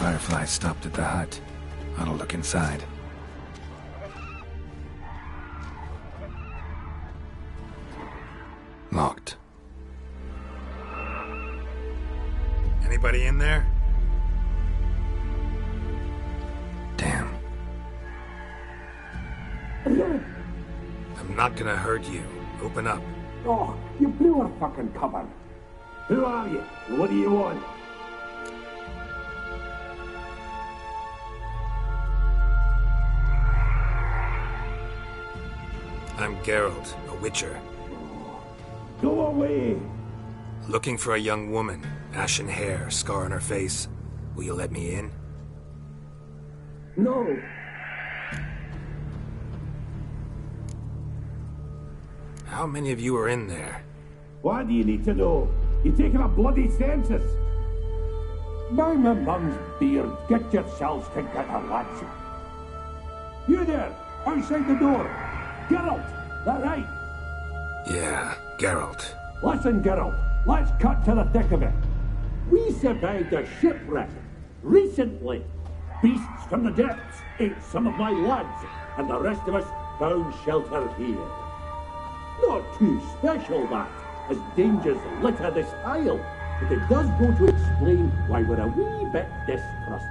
Firefly stopped at the hut. I'll look inside. Locked. Anybody in there? Damn. I'm not gonna hurt you. Open up. Oh, you blew our fucking cover. Who are you? What do you want? I'm Geralt, a witcher. Go away! Looking for a young woman. Ashen hair, scar on her face. Will you let me in? No! How many of you are in there? Why do you need to know? You're taking a bloody census! By my mum's beard, get yourselves together, lads. You there, outside the door! Geralt, that right? Yeah, Geralt. Listen, Geralt, let's cut to the thick of it. We survived a shipwreck recently. Beasts from the depths ate some of my lads, and the rest of us found shelter here. Not too special, that, as dangers litter this isle, but it does go to explain why we're a wee bit distrustful.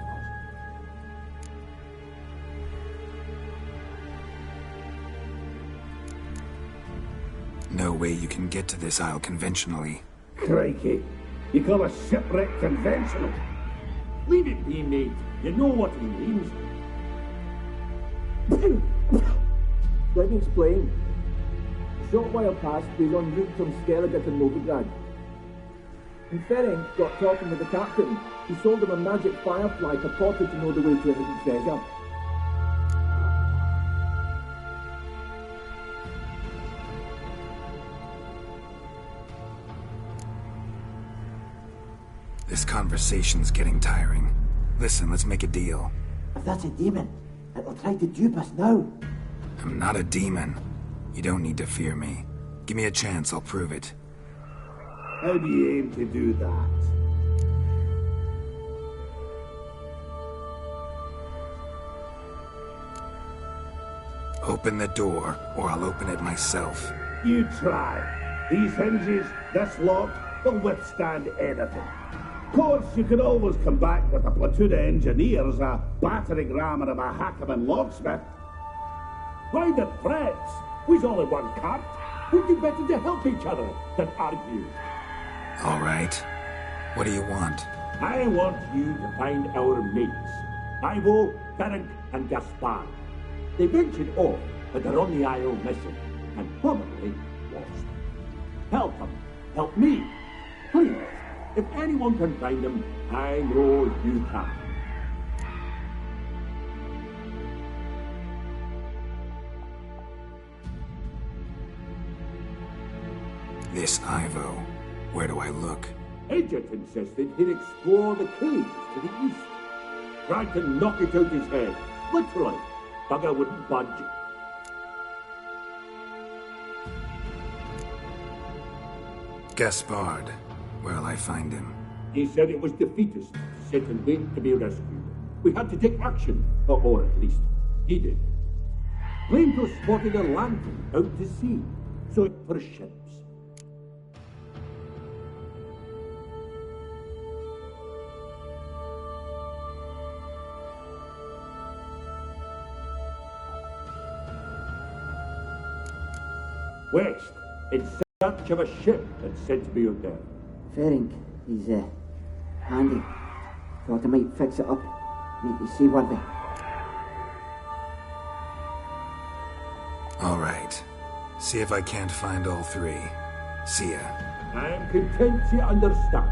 No way you can get to this isle conventionally. Crikey, you call a shipwreck conventional? Leave it be, mate. You know what he means. Let me explain. A short while past, we were en route from Skellige to Novigrad. And Ferenc got talking with the captain. He sold him a magic firefly purported to know the way to a hidden treasure. This conversation's getting tiring. Listen, let's make a deal. If that's a demon, it'll try to dupe us now. I'm not a demon. You don't need to fear me. Give me a chance, I'll prove it. How do you aim to do that? Open the door, or I'll open it myself. You try. These hinges, this lock, will withstand anything. Of course, you can always come back with a platoon of engineers, a battering ram, and a Hackman locksmith. Why the threats? We's all in one cart. We'd do better to help each other than argue. All right. What do you want? I want you to find our mates. Ivo, Ferenc, and Gaspard. They ventured off, but they're on the Isle missing, and probably lost. Help them. Help me. Please. If anyone can find them, I know you can. This Ivo. Where do I look? Edget insisted he'd explore the caves to the east. Tried to knock it out his head. Literally. Bugger wouldn't budge. Gaspard. Where'll I find him? He said it was defeatist, set and wait to be rescued. We had to take action, or at least he did. Claimed to have spotted a lantern out to sea, so it for ships. West, in search of a ship that's said to be out there. Ferenc, he's handy. Thought I might fix it up. Make you seaworthy. All right. See if I can't find all three. See ya. I am content to understand.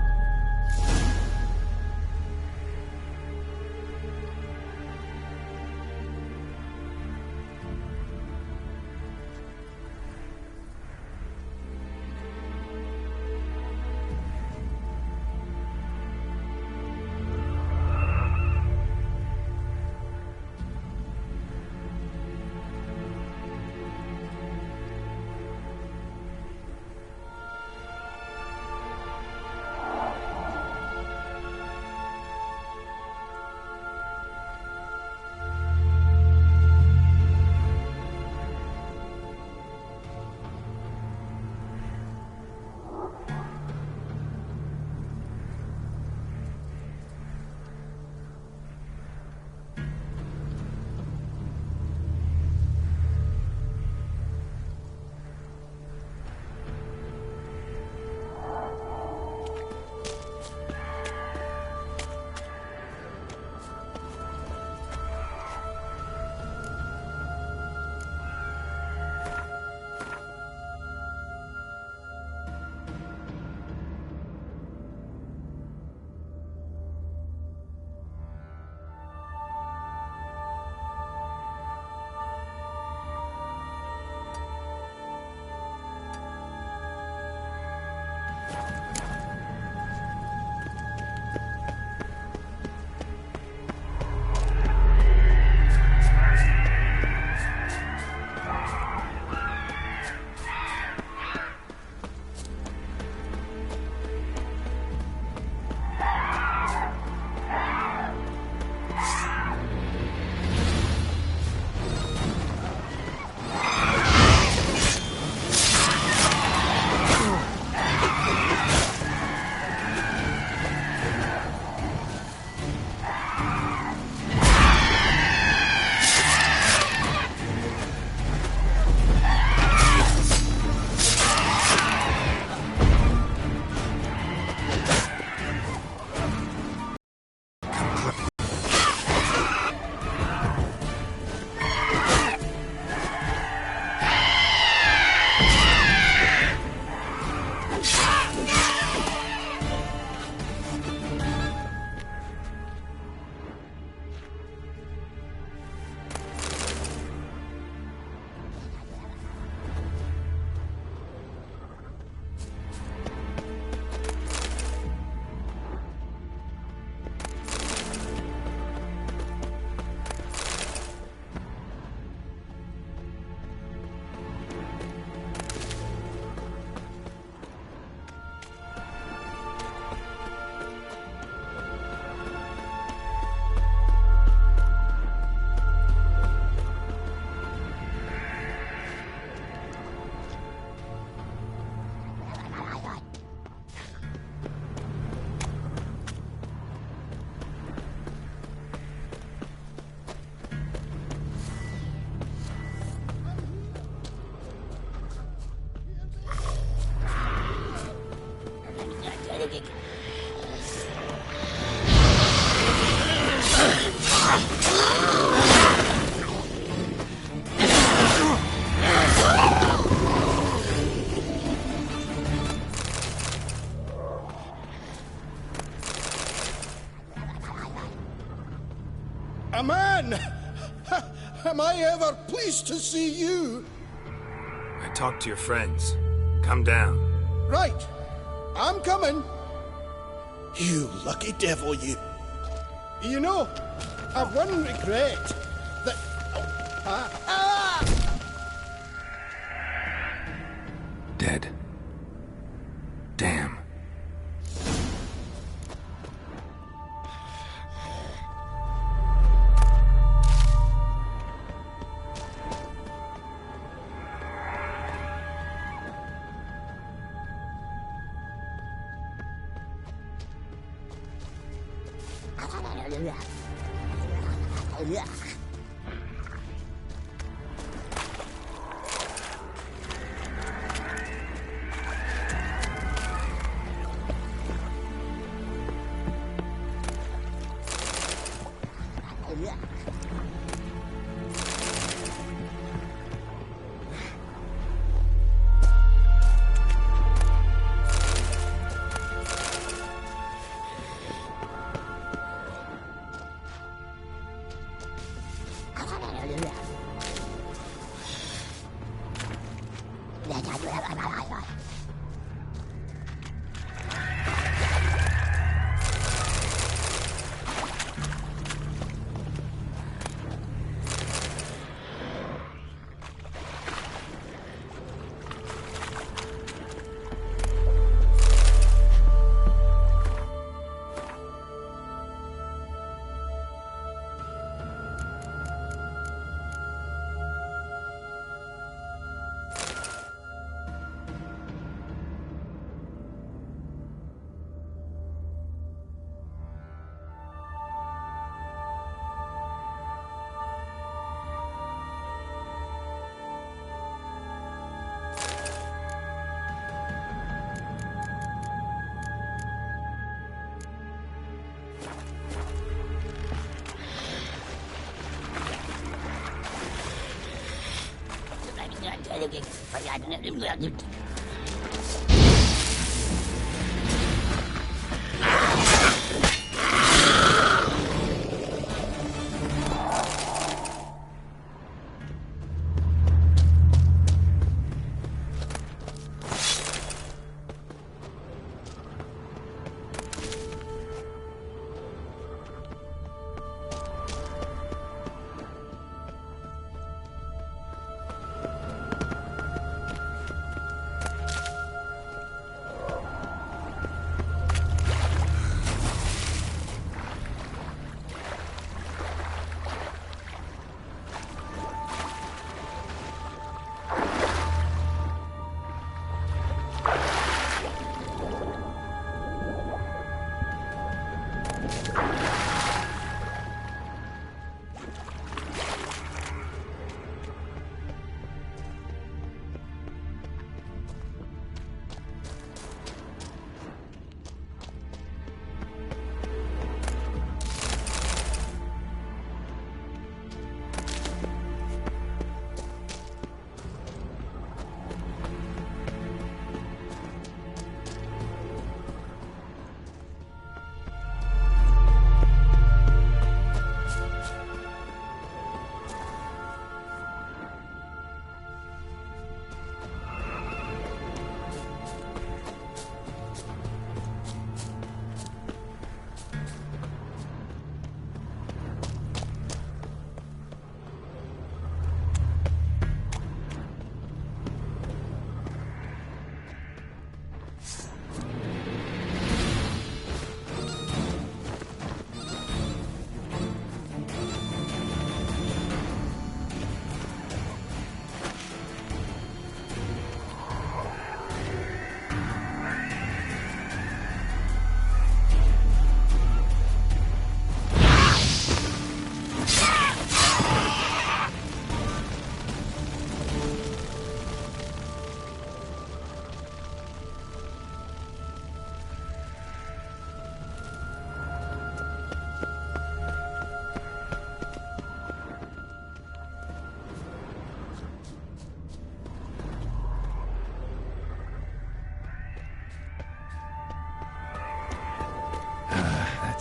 A man! Am I ever pleased to see you? I talked to your friends. Come down. Right. I'm coming. You lucky devil, you. You know, I've one regret. That... Dead. Damn.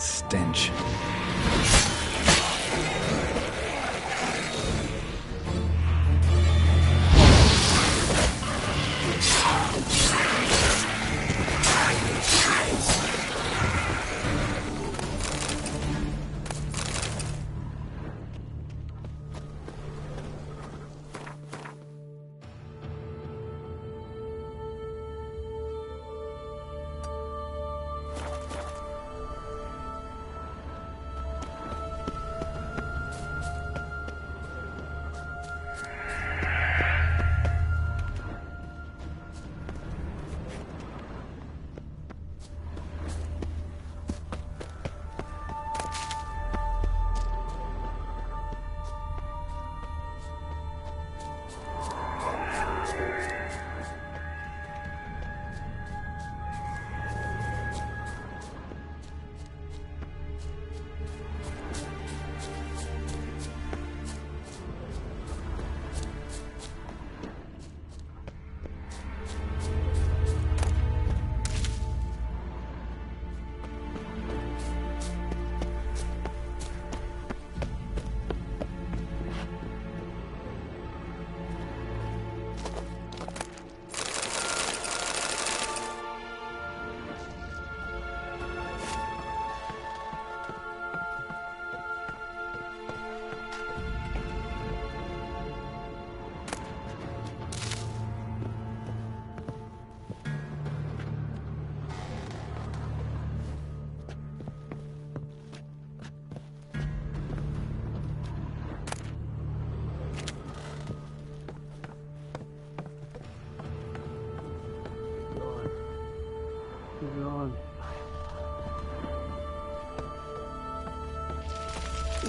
stench.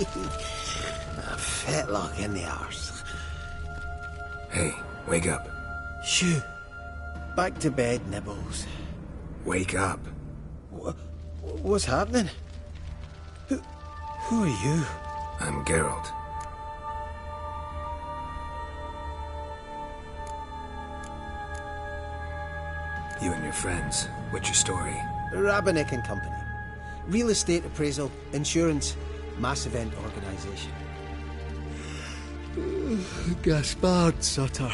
A fetlock in the arse. Hey, wake up. Shoo. Back to bed, Nibbles. Wake up. What's happening? Who are you? I'm Geralt. You and your friends. What's your story? Rabenik and Company. Real estate appraisal, insurance, mass event organisation. Gaspard Sutter.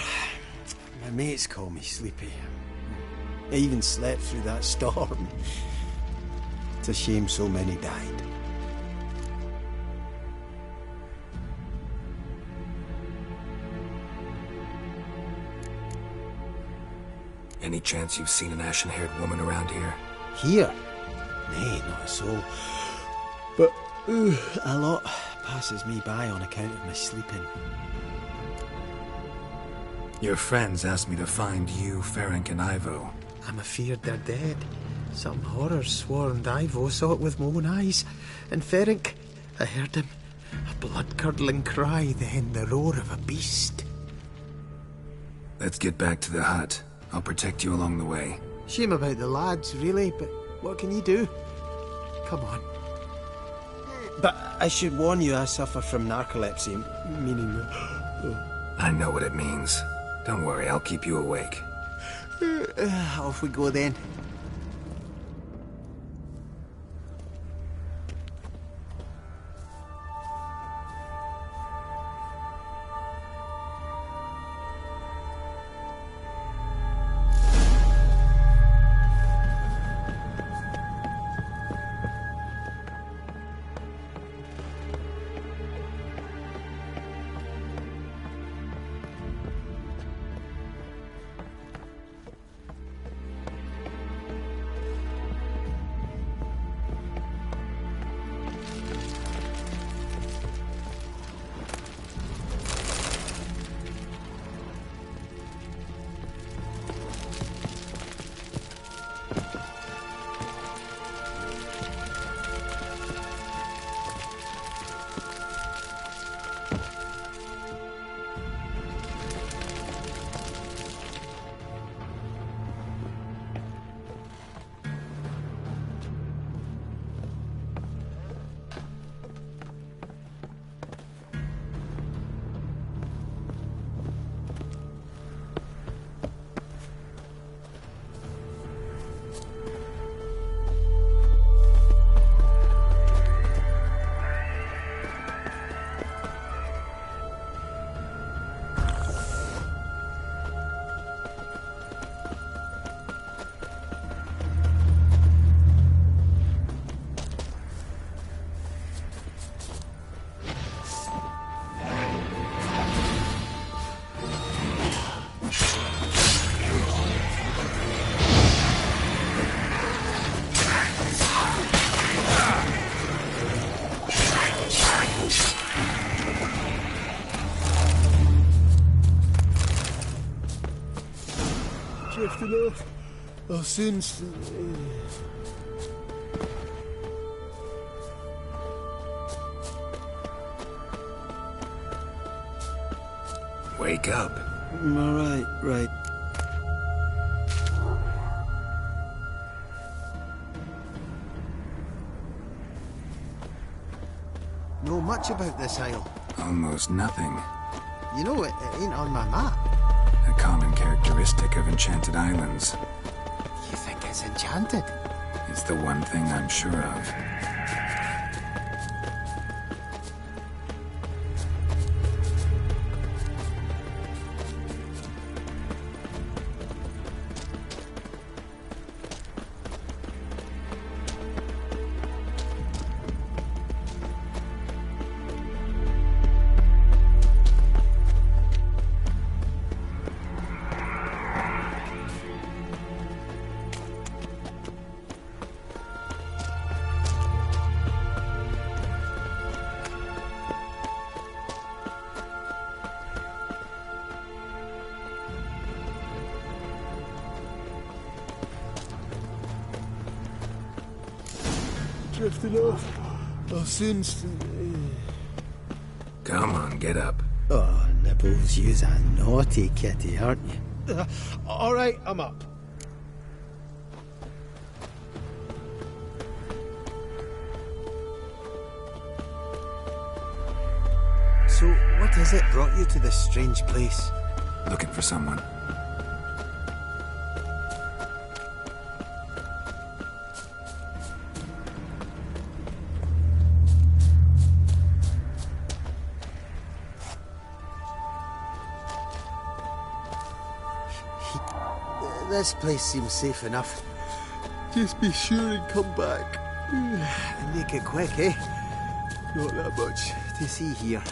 My mates call me Sleepy. I even slept through that storm. It's a shame so many died. Any chance you've seen an ashen-haired woman around here? Here? Nay, not a soul. But a lot passes me by on account of my sleeping. Your friends asked me to find you, Ferenc, and Ivo. I'm afeard they're dead. Some horrors swarmed Ivo, saw it with my own eyes. And Ferenc, I heard him. A blood-curdling cry, then the roar of a beast. Let's get back to the hut. I'll protect you along the way. Shame about the lads, really, but what can you do? Come on. But I should warn you, I suffer from narcolepsy, meaning... I know what it means. Don't worry, I'll keep you awake. Off we go then. enough. I'll soon... Wake up. Alright, right. Know much about this isle? Almost nothing. You know, it ain't on my map. A common characteristic of enchanted islands. You think it's enchanted? It's the one thing I'm sure of. Drifting off. I'll soon... Come on, get up. Oh, Nibbles, you's a naughty kitty, aren't you? Alright, I'm up. So, what is it brought you to this strange place? Looking for someone. This place seems safe enough. Just be sure and come back. And make it quick, eh? Not that much to see here.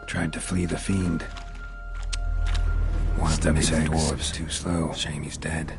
Tried to flee the fiend. One of the missing dwarves too slow. Shame he's dead.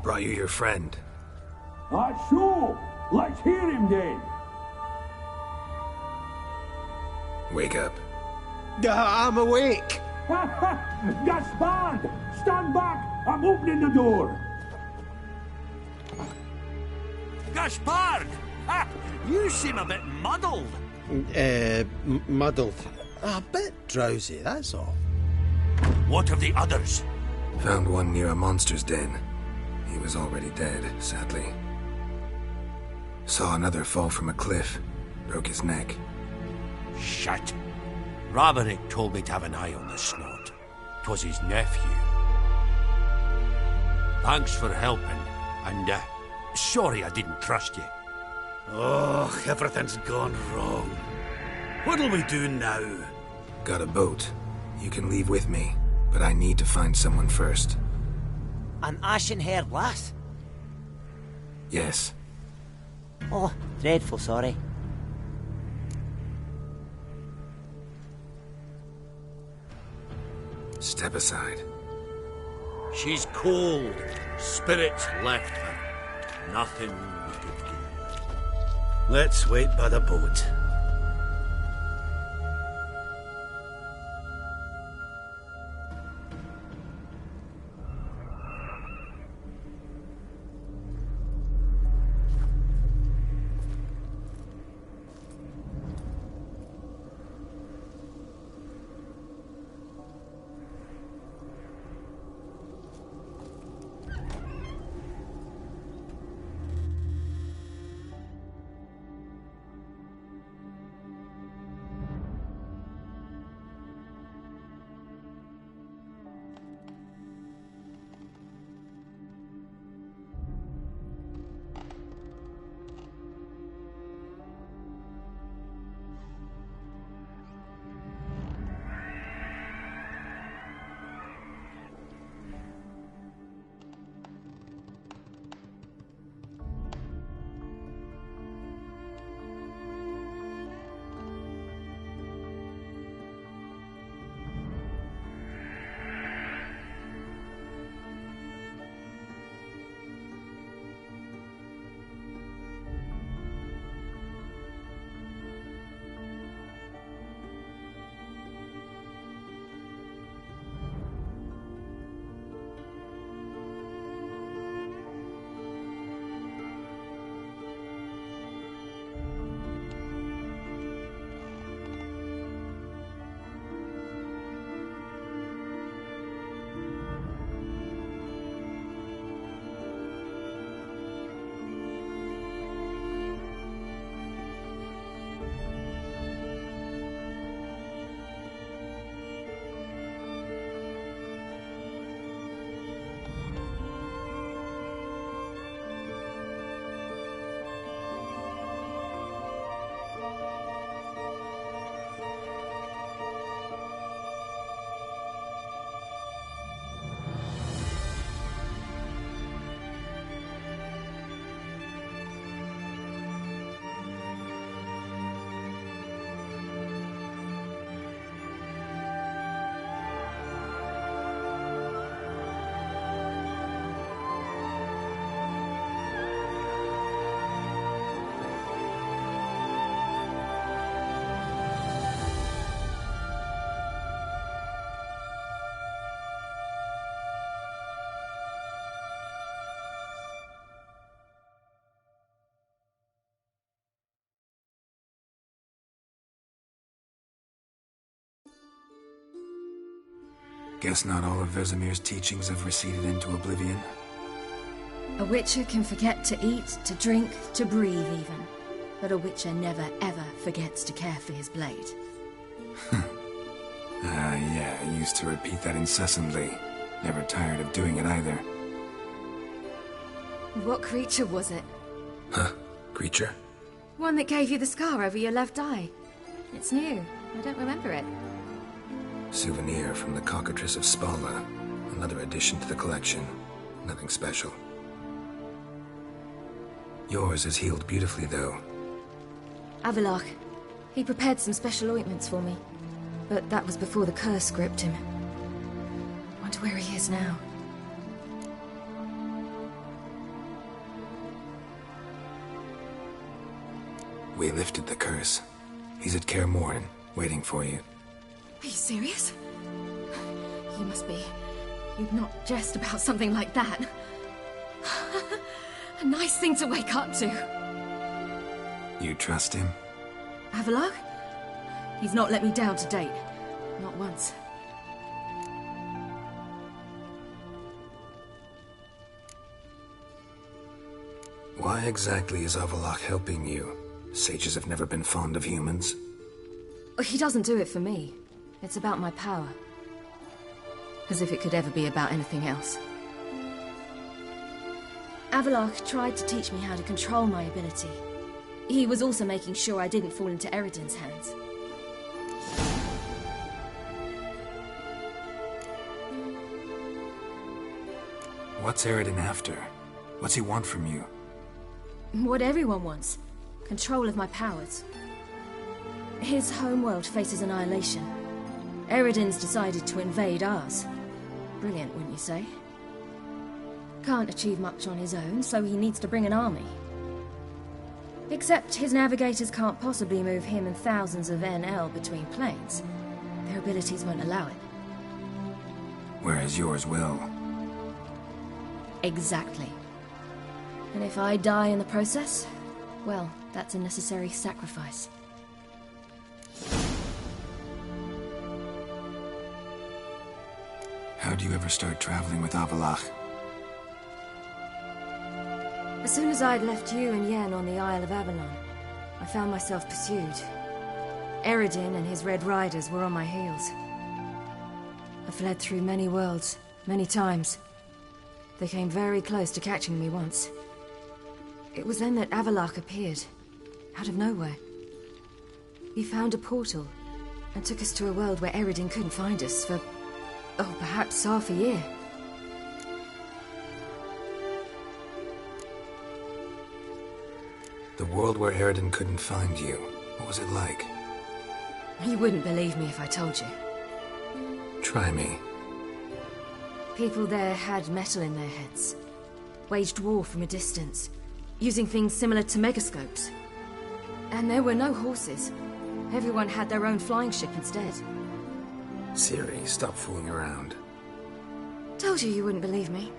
Brought you your friend. Sure. Let's hear him then. Wake up. I'm awake. Gaspard! Stand back! I'm opening the door. Gaspard! Ha! You seem a bit muddled. Muddled. A bit drowsy, that's all. What of the others? Found one near a monster's den. He was already dead, sadly. Saw another fall from a cliff. Broke his neck. Shit. Ramaric told me to have an eye on the snot. 'Twas his nephew. Thanks for helping, and sorry I didn't trust you. Oh, everything's gone wrong. What'll we do now? Got a boat. You can leave with me, but I need to find someone first. An ashen-haired lass? Yes. Oh, dreadful sorry. Step aside. She's cold. Spirits left her. Nothing we could do. Let's wait by the boat. Guess not all of Vesemir's teachings have receded into oblivion. A witcher can forget to eat, to drink, to breathe even. But a witcher never ever forgets to care for his blade. Yeah, I used to repeat that incessantly. Never tired of doing it either. What creature was it? Huh? Creature? One that gave you the scar over your left eye. It's new. I don't remember it. Souvenir from the Cockatrice of Spala. Another addition to the collection. Nothing special. Yours is healed beautifully, though. Avallac'h. He prepared some special ointments for me. But that was before the curse gripped him. Wonder where he is now. We lifted the curse. He's at Kaer Morhen, waiting for you. Are you serious? You must be. You'd not jest about something like that. A nice thing to wake up to. You trust him? Avallac'h? He's not let me down to date. Not once. Why exactly is Avallac'h helping you? Sages have never been fond of humans. He doesn't do it for me. It's about my power. As if it could ever be about anything else. Avallac'h tried to teach me how to control my ability. He was also making sure I didn't fall into Eredin's hands. What's Eredin after? What's he want from you? What everyone wants. Control of my powers. His homeworld faces annihilation. Eredin's decided to invade ours. Brilliant, wouldn't you say? Can't achieve much on his own, so he needs to bring an army. Except his navigators can't possibly move him and thousands of NL between planes. Their abilities won't allow it. Whereas yours will. Exactly. And if I die in the process, well, that's a necessary sacrifice. How do you ever start traveling with Avallac'h? As soon as I'd left you and Yen on the Isle of Avalon, I found myself pursued. Eredin and his Red Riders were on my heels. I fled through many worlds, many times. They came very close to catching me once. It was then that Avallac'h appeared, out of nowhere. He found a portal, and took us to a world where Eredin couldn't find us for, oh, perhaps half a year. The world where Eredin couldn't find you. What was it like? You wouldn't believe me if I told you. Try me. People there had metal in their heads. Waged war from a distance, using things similar to megascopes. And there were no horses. Everyone had their own flying ship instead. Ciri, stop fooling around. Told you wouldn't believe me.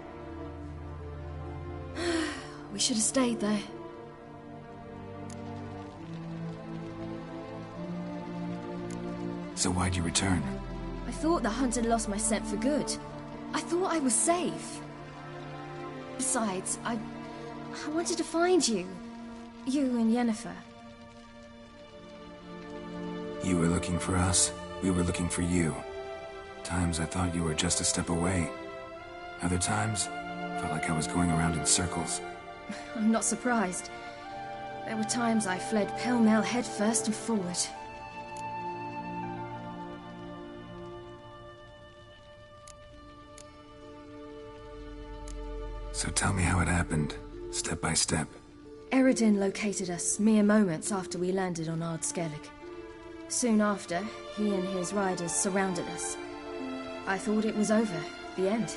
We should have stayed there. So why'd you return? I thought the hunt had lost my scent for good. I thought I was safe. Besides, I wanted to find you. You and Yennefer. You were looking for us. We were looking for you. Times I thought you were just a step away. Other times, felt like I was going around in circles. I'm not surprised. There were times I fled pell-mell headfirst and forward. So tell me how it happened, step by step. Eredin located us mere moments after we landed on Ard Skellig. Soon after, he and his riders surrounded us. I thought it was over, the end.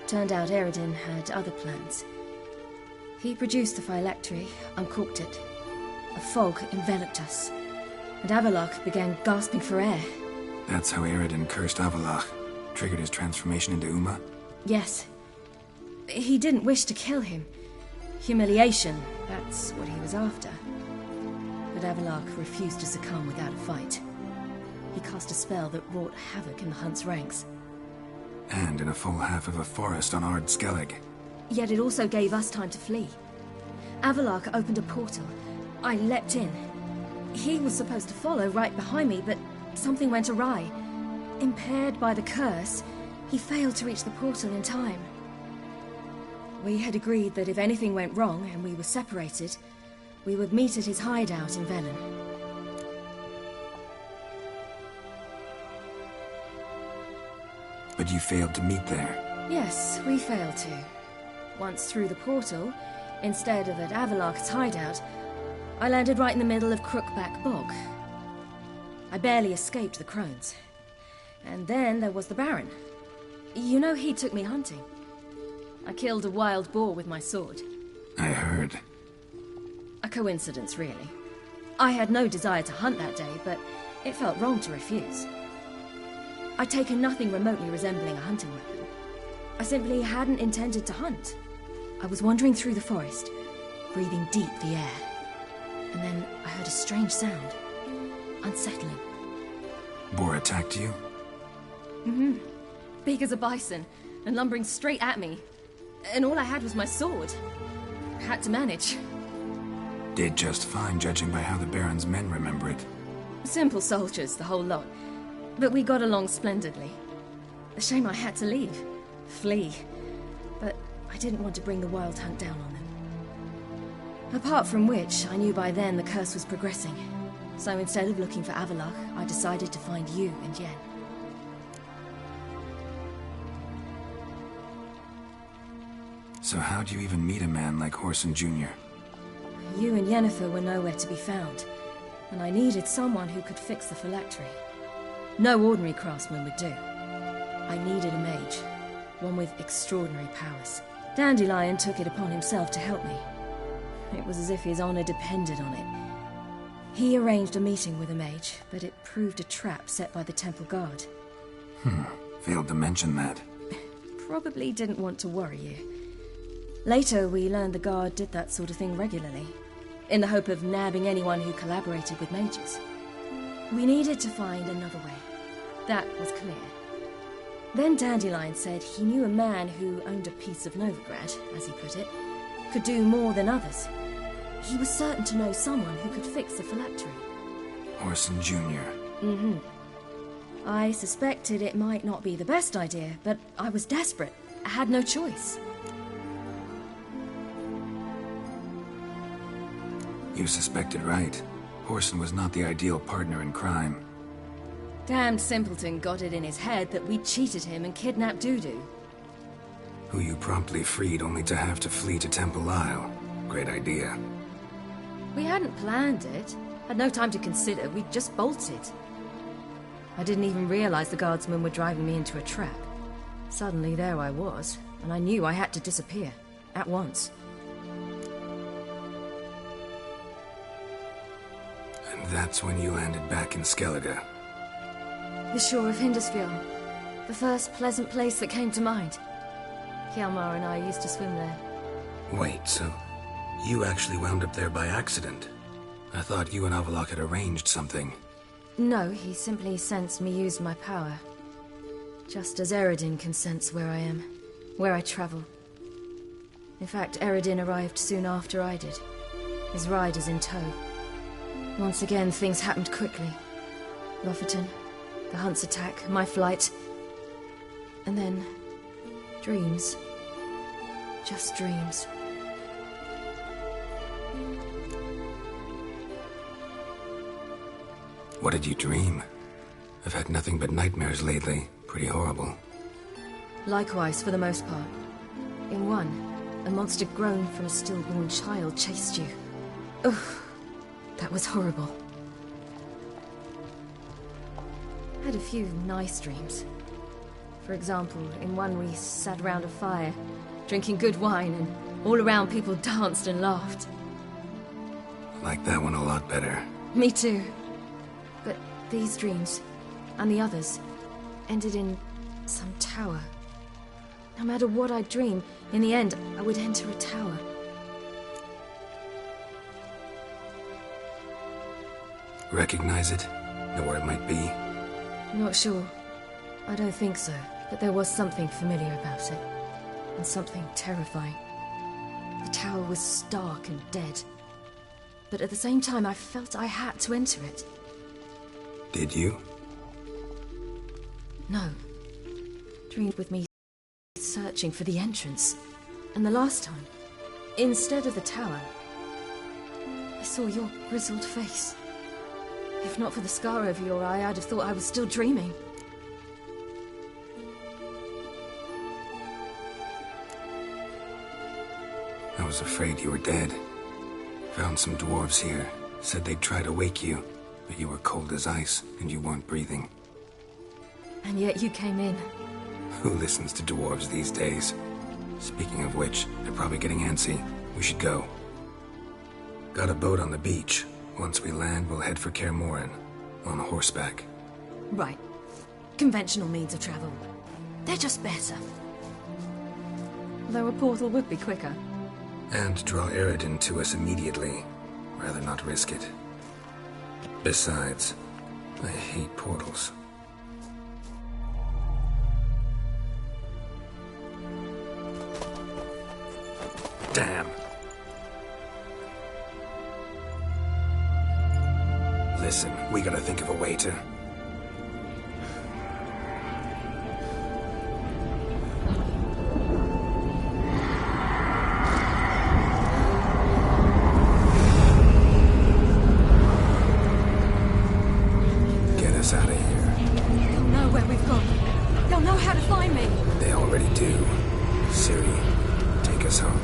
Turned out Eredin had other plans. He produced the phylactery, uncorked it. A fog enveloped us, and Avallac'h began gasping for air. That's how Eredin cursed Avallac'h, triggered his transformation into Uma? Yes. He didn't wish to kill him. Humiliation, that's what he was after. But Avallac'h refused to succumb without a fight. He cast a spell that wrought havoc in the Hunt's ranks. And in a full half of a forest on Ard Skellig. Yet it also gave us time to flee. Avallac'h opened a portal. I leapt in. He was supposed to follow right behind me, but something went awry. Impaired by the curse, he failed to reach the portal in time. We had agreed that if anything went wrong and we were separated, we would meet at his hideout in Velen. But you failed to meet there. Yes, we failed to. Once through the portal, instead of at Avallac'h's hideout, I landed right in the middle of Crookback Bog. I barely escaped the crones. And then there was the Baron. You know, he took me hunting. I killed a wild boar with my sword. I heard. A coincidence, really. I had no desire to hunt that day, but it felt wrong to refuse. I'd taken nothing remotely resembling a hunting weapon. I simply hadn't intended to hunt. I was wandering through the forest, breathing deep the air. And then I heard a strange sound. Unsettling. Boar attacked you? Mm-hmm. Big as a bison, and lumbering straight at me. And all I had was my sword. Had to manage. Did just fine, judging by how the Baron's men remember it. Simple soldiers, the whole lot. But we got along splendidly. A shame I had to leave. Flee. But I didn't want to bring the Wild Hunt down on them. Apart from which, I knew by then the curse was progressing. So instead of looking for Avallac'h, I decided to find you and Yen. So how'd you even meet a man like Whoreson Jr.? You and Yennefer were nowhere to be found, and I needed someone who could fix the phylactery. No ordinary craftsman would do. I needed a mage, one with extraordinary powers. Dandelion took it upon himself to help me. It was as if his honor depended on it. He arranged a meeting with a mage, but it proved a trap set by the temple guard. Failed to mention that. Probably didn't want to worry you. Later, we learned the guard did that sort of thing regularly, in the hope of nabbing anyone who collaborated with mages. We needed to find another way. That was clear. Then Dandelion said he knew a man who owned a piece of Novigrad, as he put it, could do more than others. He was certain to know someone who could fix the phylactery. Whoreson Jr. Mm-hmm. I suspected it might not be the best idea, but I was desperate. I had no choice. You suspected right. Whoreson was not the ideal partner in crime. Damned simpleton got it in his head that we'd cheated him and kidnapped Dudu. Who you promptly freed only to have to flee to Temple Isle. Great idea. We hadn't planned it. Had no time to consider. We just bolted. I didn't even realize the guardsmen were driving me into a trap. Suddenly there I was, and I knew I had to disappear. At once. And that's when you landed back in Skellige. The shore of Hindisfjord. The first pleasant place that came to mind. Hjalmar and I used to swim there. Wait, so you actually wound up there by accident? I thought you and Avallac'h had arranged something. No, he simply sensed me use my power. Just as Eredin can sense where I am, where I travel. In fact, Eredin arrived soon after I did, his riders in tow. Once again, things happened quickly. Lofoten, the Hunt's attack, my flight. And then, dreams. Just dreams. What did you dream? I've had nothing but nightmares lately. Pretty horrible. Likewise, for the most part. In one, a monster grown from a stillborn child chased you. Ugh, that was horrible. I had a few nice dreams. For example, in one we sat around a fire, drinking good wine, and all around people danced and laughed. I like that one a lot better. Me too. But these dreams, and the others, ended in some tower. No matter what I dream, in the end, I would enter a tower. Recognize it? Know where it might be? Not sure. I don't think so. But there was something familiar about it, and something terrifying. The tower was stark and dead, but at the same time I felt I had to enter it. Did you? No. Dreamed with me searching for the entrance. And the last time, instead of the tower, I saw your grizzled face. If not for the scar over your eye, I'd have thought I was still dreaming. I was afraid you were dead. Found some dwarves here. Said they'd try to wake you, but you were cold as ice, and you weren't breathing. And yet you came in. Who listens to dwarves these days? Speaking of which, they're probably getting antsy. We should go. Got a boat on the beach. Once we land, we'll head for Kaer Morhen. On horseback. Right. Conventional means of travel. They're just better. Though a portal would be quicker. And draw Eredin to us immediately. Rather not risk it. Besides, I hate portals. Damn. Listen, we gotta think of a way to... get us out of here. They'll know where we've gone. They'll know how to find me. They already do. Ciri, take us home.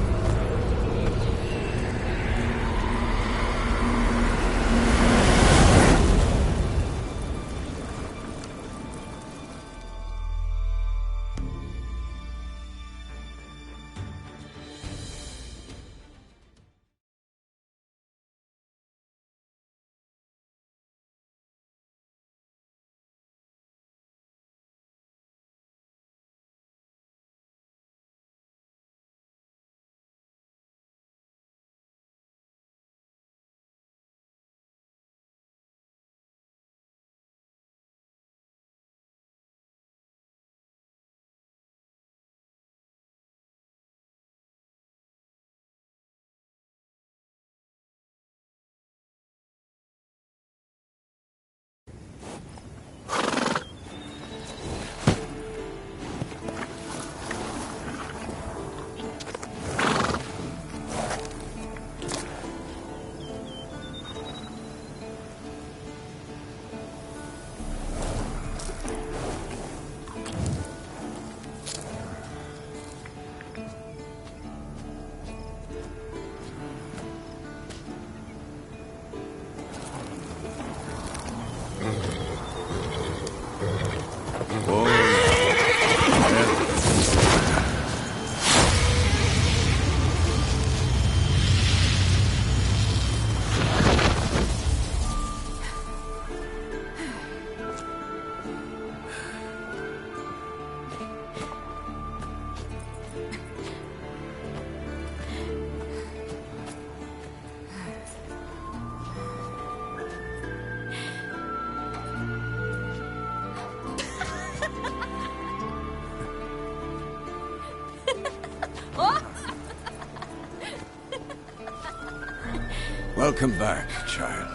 Welcome back, child.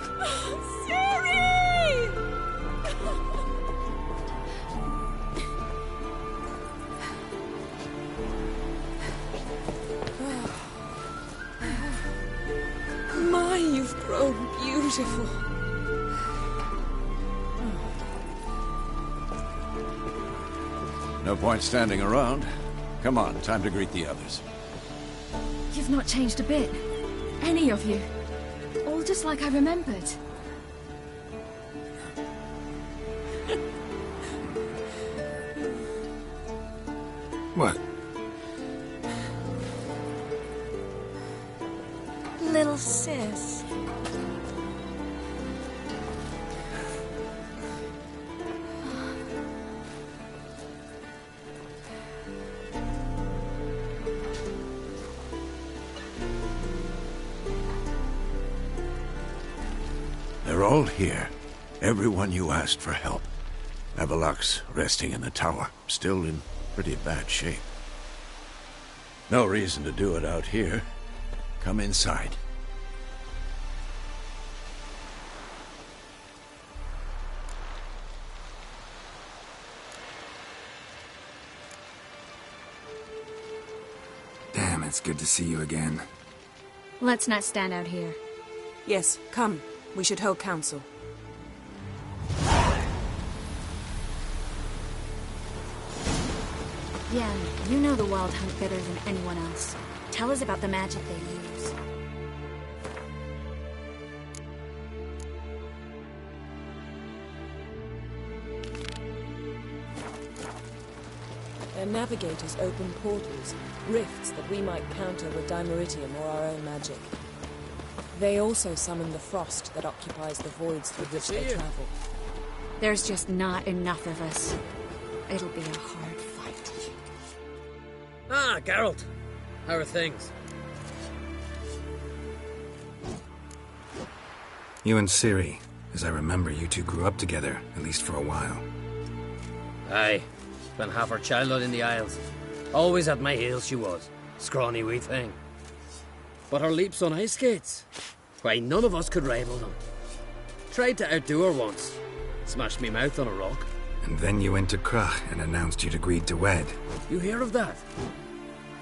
Ciri! My, you've grown beautiful. No point standing around. Come on, time to greet the others. You've not changed a bit. Any of you. All just like I remembered. What? Little sis. They're all here. Everyone you asked for help. Avallac'h's resting in the tower, still in pretty bad shape. No reason to do it out here. Come inside. Damn, it's good to see you again. Let's not stand out here. Yes, come. We should hold council. Yen, you know the Wild Hunt better than anyone else. Tell us about the magic they use. Their navigators open portals, rifts that we might counter with Dimeritium or our own magic. They also summon the frost that occupies the voids through which they travel. There's just not enough of us. It'll be a hard fight. Ah, Geralt. How are things? You and Ciri. As I remember, you two grew up together, at least for a while. Aye. Spent half her childhood in the Isles. Always at my heels she was. Scrawny wee thing. But her leaps on ice skates? Why, none of us could rival them. Tried to outdo her once. Smashed me mouth on a rock. And then you went to Crach and announced you'd agreed to wed. You hear of that?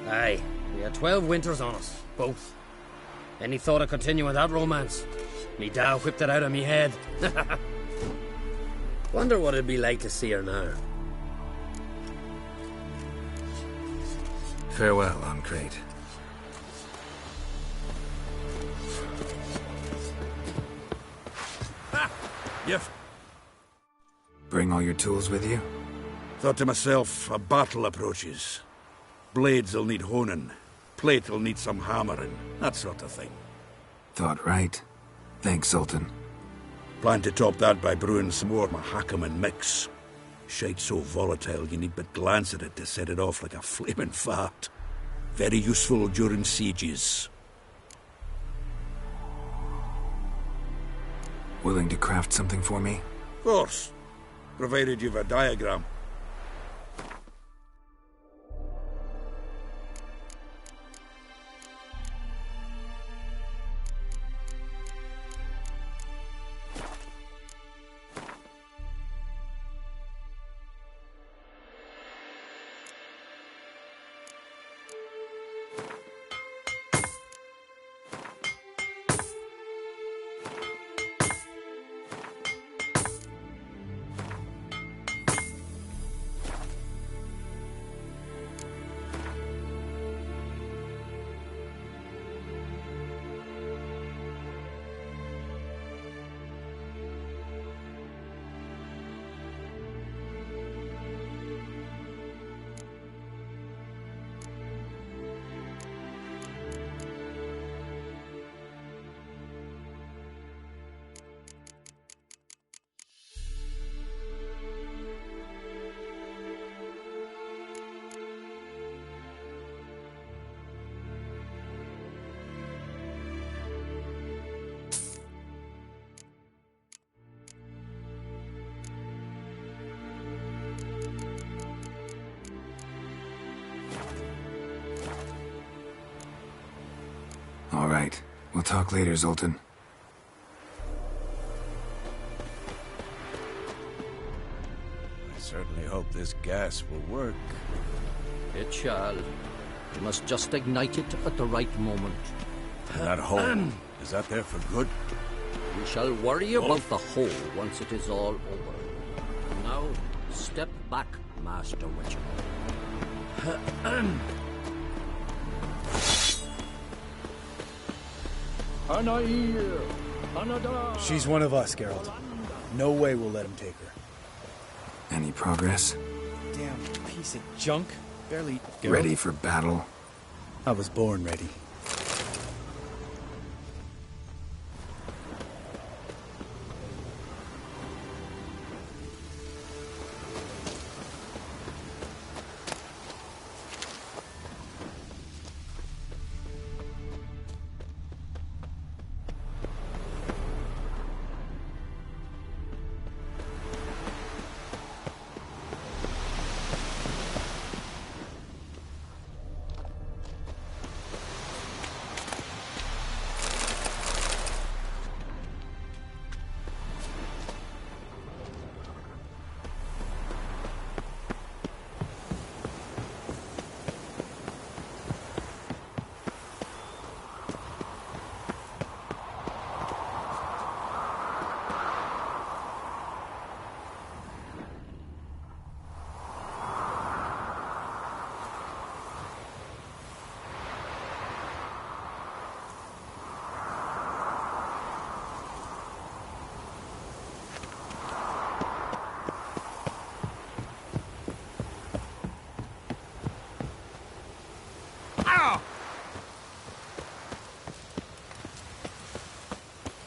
Aye. We had 12 winters on us. Both. Any thought of continuing that romance? Me da whipped it out of me head. Wonder what it'd be like to see her now. Farewell, Ancrate. Yep. Bring all your tools with you? Thought to myself, a battle approaches. Blades'll need honing. Plate'll need some hammering. That sort of thing. Thought right. Thanks, Sultan. Plan to top that by brewing some more Mahakaman mix. Shite so volatile you need but glance at it to set it off like a flaming fart. Very useful during sieges. Willing to craft something for me? Of course. Provided you've a diagram. All right. We'll talk later, Zoltan. I certainly hope this gas will work. It shall. You must just ignite it at the right moment. And that hole, is that there for good? We shall worry about the hole once it is all over. Now, step back, Master Witcher. She's one of us, Geralt. No way we'll let him take her. Any progress? Damn piece of junk. Barely... Geralt? Ready for battle? I was born ready.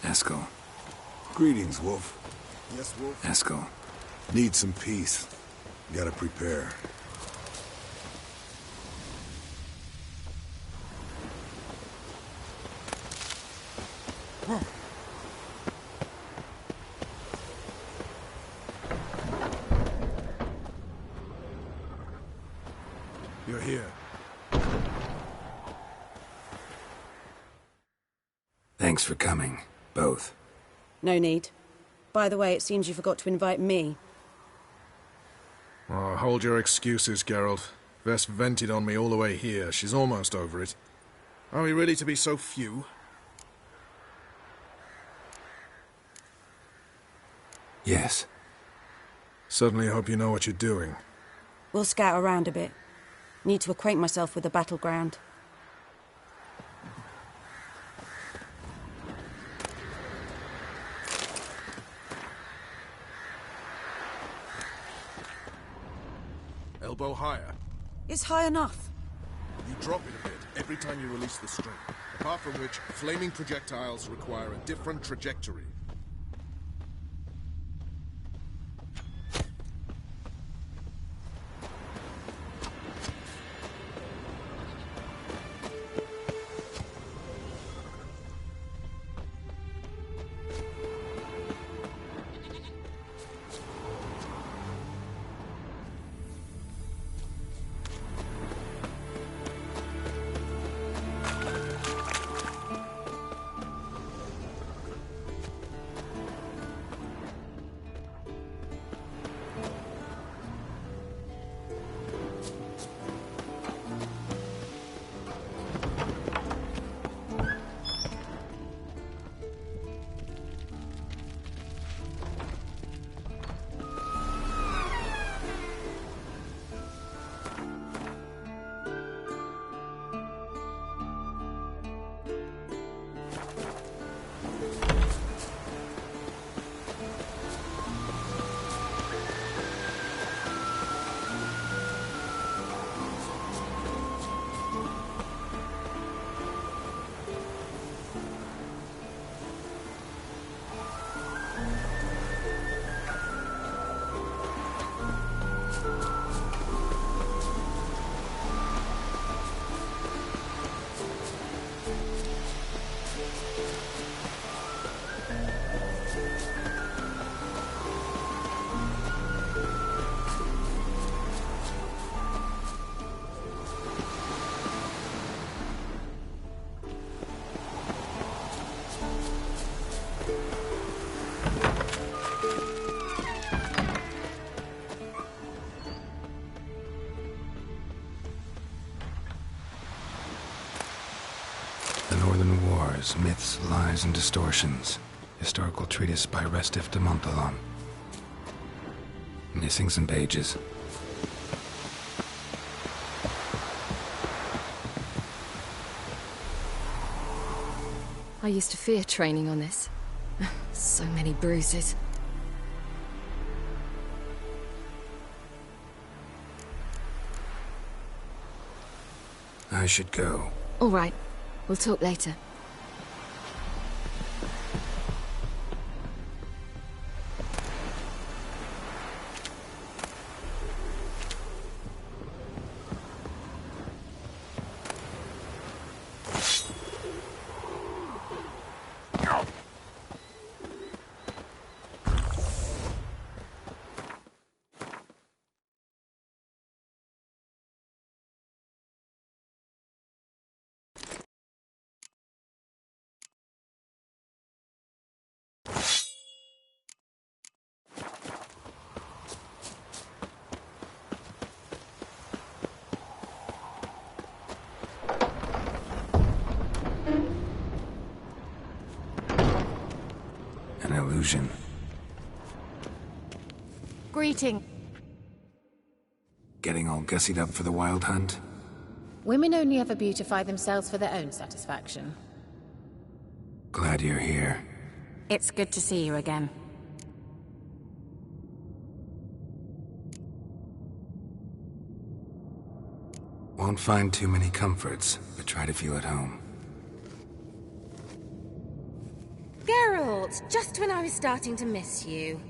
Eskel. Greetings, Wolf. Yes, Wolf? Eskel. Need some peace. Gotta prepare. You're here. Thanks for coming, both. No need. By the way, it seems you forgot to invite me. Oh, hold your excuses, Geralt. Vess vented on me all the way here. She's almost over it. Are we really to be so few? Yes. Certainly hope you know what you're doing. We'll scout around a bit. Need to acquaint myself with the battleground. Elbow higher. It's high enough. You drop it a bit every time you release the string. Apart from which, flaming projectiles require a different trajectory. Myths, Lies, and Distortions. Historical treatise by Restif de Montholon. Missing some pages. I used to fear training on this. So many bruises. I should go. All right. We'll talk later. An illusion. Greeting. Getting all gussied up for the wild hunt? Women only ever beautify themselves for their own satisfaction. Glad you're here. It's good to see you again. Won't find too many comforts, but try to feel at home. Geralt, just when I was starting to miss you.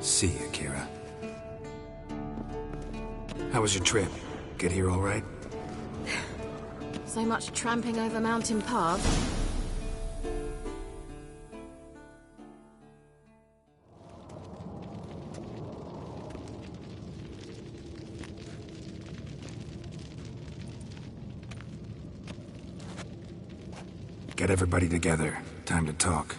See you, Kira. How was your trip? Get here all right? So much tramping over mountain paths. Get everybody together. Time to talk.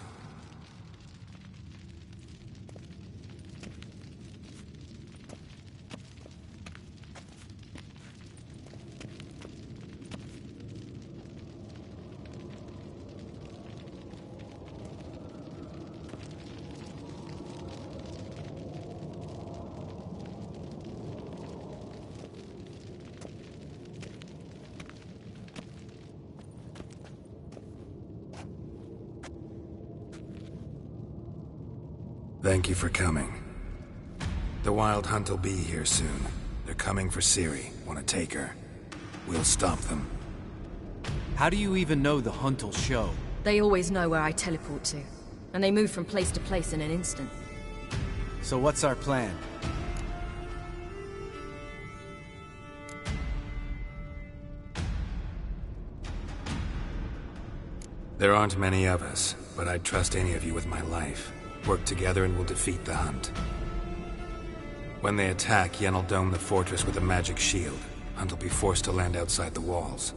Thank you for coming. The Wild Hunt will be here soon. They're coming for Ciri. Want to take her? We'll stop them. How do you even know the Hunt will show? They always know where I teleport to. And they move from place to place in an instant. So what's our plan? There aren't many of us, but I'd trust any of you with my life. Work together and we'll defeat the Hunt. When they attack, Yen will dome the fortress with a magic shield. Hunt will be forced to land outside the walls.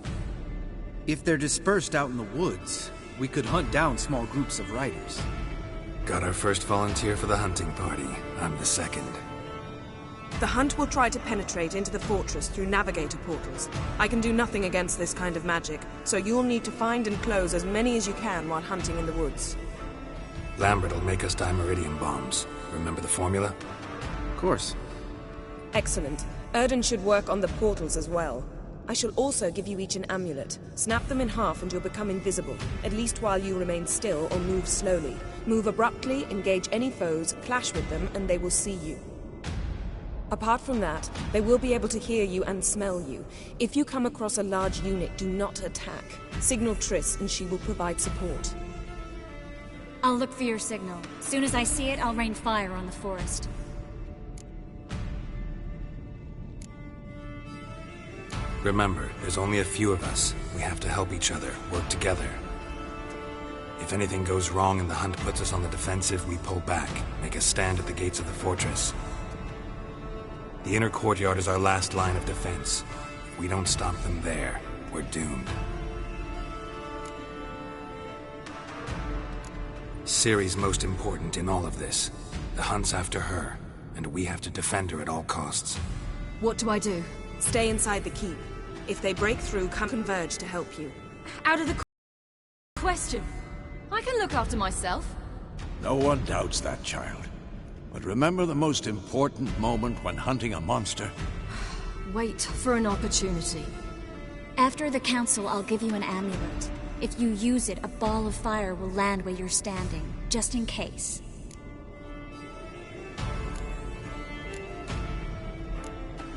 If they're dispersed out in the woods, we could hunt down small groups of riders. Got our first volunteer for the hunting party. I'm the second. The Hunt will try to penetrate into the fortress through navigator portals. I can do nothing against this kind of magic, so you'll need to find and close as many as you can while hunting in the woods. Lambert will make us dimeridium bombs. Remember the formula? Of course. Excellent. Erden should work on the portals as well. I shall also give you each an amulet. Snap them in half and you'll become invisible, at least while you remain still or move slowly. Move abruptly, engage any foes, clash with them, and they will see you. Apart from that, they will be able to hear you and smell you. If you come across a large unit, do not attack. Signal Triss and she will provide support. I'll look for your signal. As soon as I see it, I'll rain fire on the forest. Remember, there's only a few of us. We have to help each other, work together. If anything goes wrong and the Hunt puts us on the defensive, we pull back, make a stand at the gates of the fortress. The inner courtyard is our last line of defense. If we don't stop them there, we're doomed. Ciri's most important in all of this. The Hunt's after her, and we have to defend her at all costs. What do I do? Stay inside the keep. If they break through, come converge to help you. Out of the question. I can look after myself. No one doubts that, child. But remember the most important moment when hunting a monster? Wait for an opportunity. After the council, I'll give you an amulet. If you use it, a ball of fire will land where you're standing, just in case.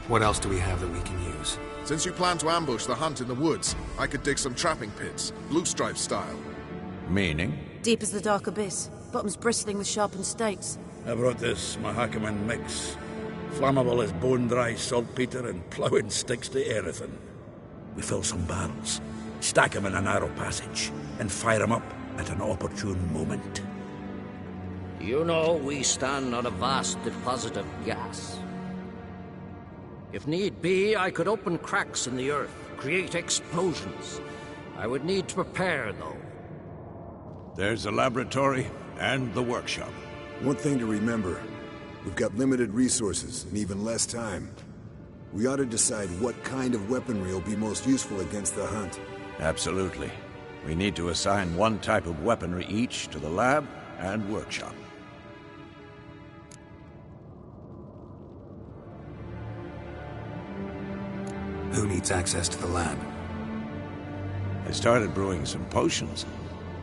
What else do we have that we can use? Since you plan to ambush the hunt in the woods, I could dig some trapping pits, blue stripe style. Meaning? Deep as the dark abyss, bottoms bristling with sharpened stakes. I brought this Mahakaman mix. Flammable as bone-dry saltpeter and ploughing sticks to anything. We fill some barrels, stack them in a narrow passage, and fire them up at an opportune moment. You know, we stand on a vast deposit of gas. If need be, I could open cracks in the earth, create explosions. I would need to prepare, though. There's the laboratory and the workshop. One thing to remember, we've got limited resources and even less time. We ought to decide what kind of weaponry will be most useful against the hunt. Absolutely. We need to assign one type of weaponry each to the lab and workshop. Who needs access to the lab? I started brewing some potions.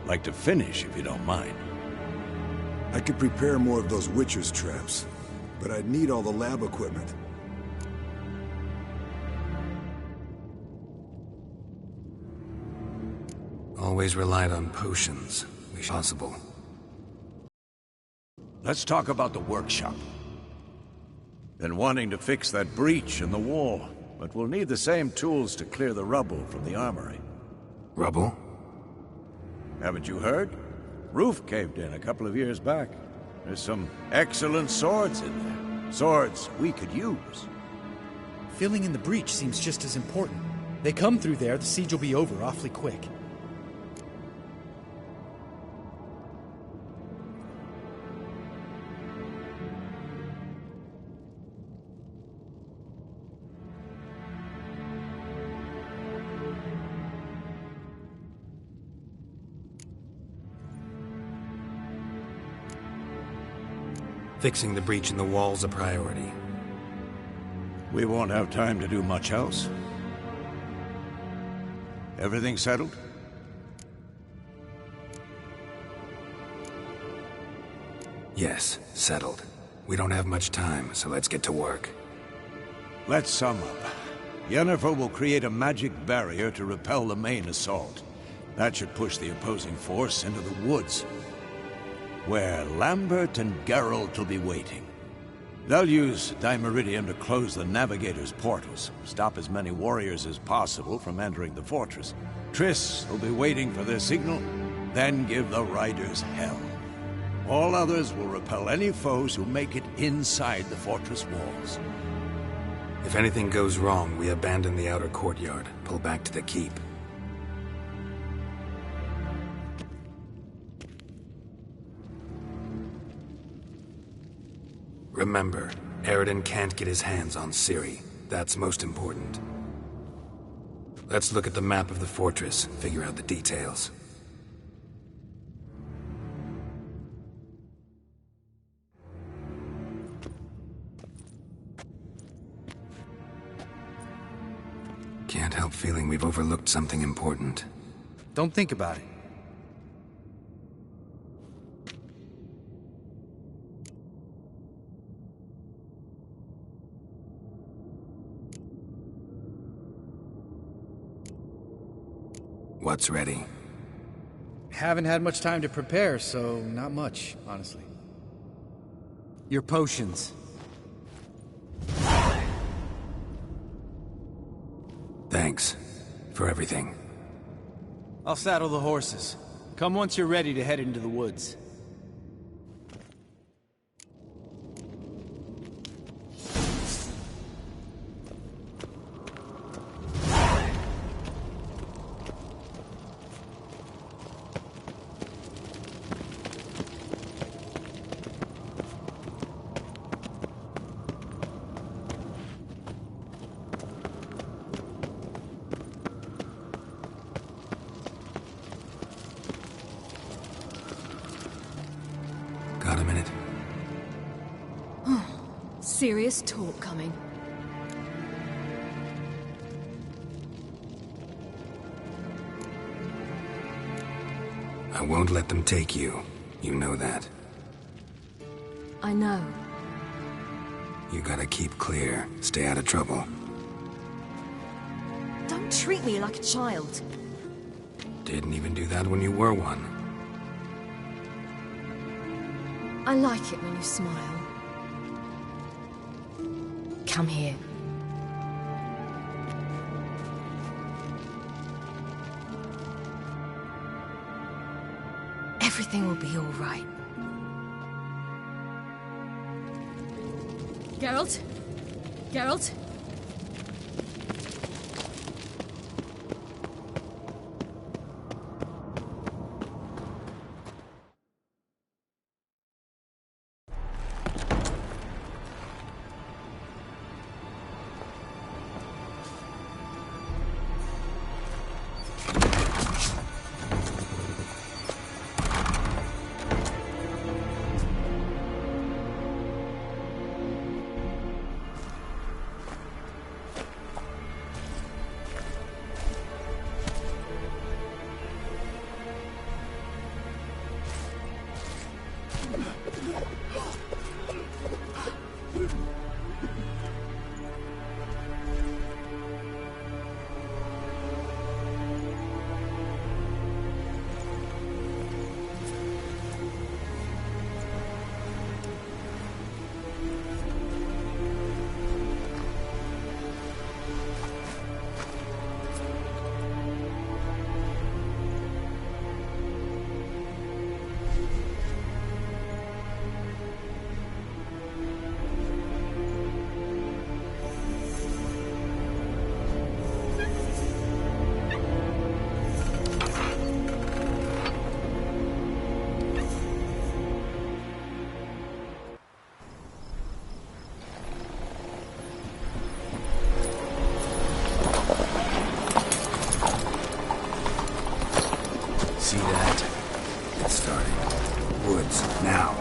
Like to finish, if you don't mind. I could prepare more of those Witcher's traps, but I'd need all the lab equipment. Always relied on potions. Possible. Let's talk about the workshop. Been wanting to fix that breach in the wall, but we'll need the same tools to clear the rubble from the armory. Rubble? Haven't you heard? Roof caved in a couple of years back. There's some excellent swords in there. Swords we could use. Filling in the breach seems just as important. They come through there, the siege will be over awfully quick. Fixing the breach in the wall's a priority. We won't have time to do much else. Everything settled? Yes, settled. We don't have much time, so let's get to work. Let's sum up. Yennefer will create a magic barrier to repel the main assault. That should push the opposing force into the woods, where Lambert and Geralt will be waiting. They'll use Dimeridium to close the Navigator's portals, stop as many warriors as possible from entering the fortress. Triss will be waiting for their signal, then give the riders hell. All others will repel any foes who make it inside the fortress walls. If anything goes wrong, we abandon the outer courtyard, pull back to the keep. Remember, Eredin can't get his hands on Ciri. That's most important. Let's look at the map of the fortress, figure out the details. Can't help feeling we've overlooked something important. Don't think about it. What's ready? Haven't had much time to prepare, so not much, honestly. Your potions. Thanks for everything. I'll saddle the horses. Come once you're ready to head into the woods. Got a minute? Serious talk coming. I won't let them take you. You know that. I know. You gotta keep clear. Stay out of trouble. Don't treat me like a child. Didn't even do that when you were one. I like it when you smile. Come here. Everything will be all right. Geralt? Geralt? See that? It's starting. Woods, now.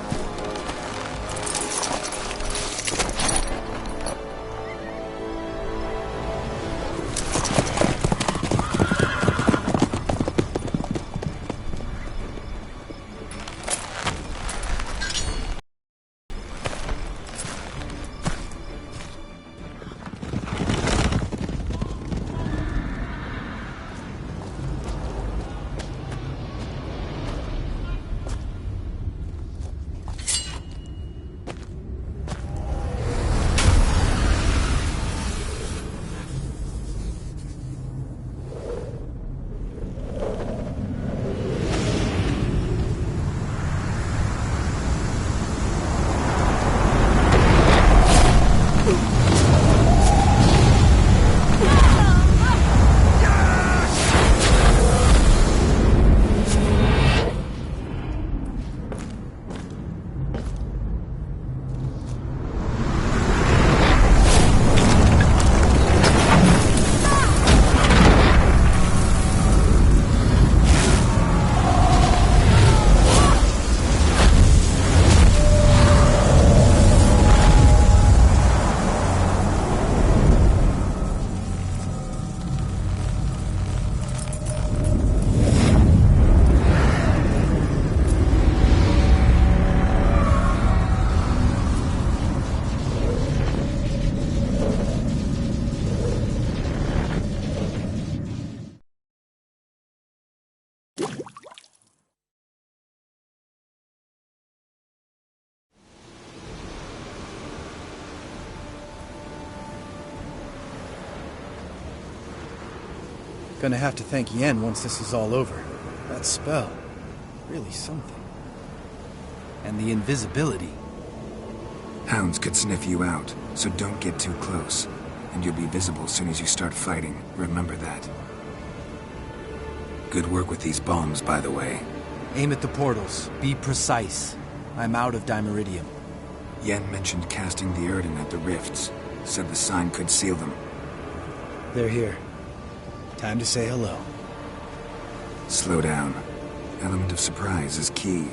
Gonna have to thank Yen once this is all over. That spell, really something. And the invisibility. Hounds could sniff you out, so don't get too close. And you'll be visible as soon as you start fighting. Remember that. Good work with these bombs, by the way. Aim at the portals. Be precise. I'm out of Dimeridium. Yen mentioned casting the Yrden at the rifts. Said the sign could seal them. They're here. Time to say hello. Slow down. Element of surprise is key.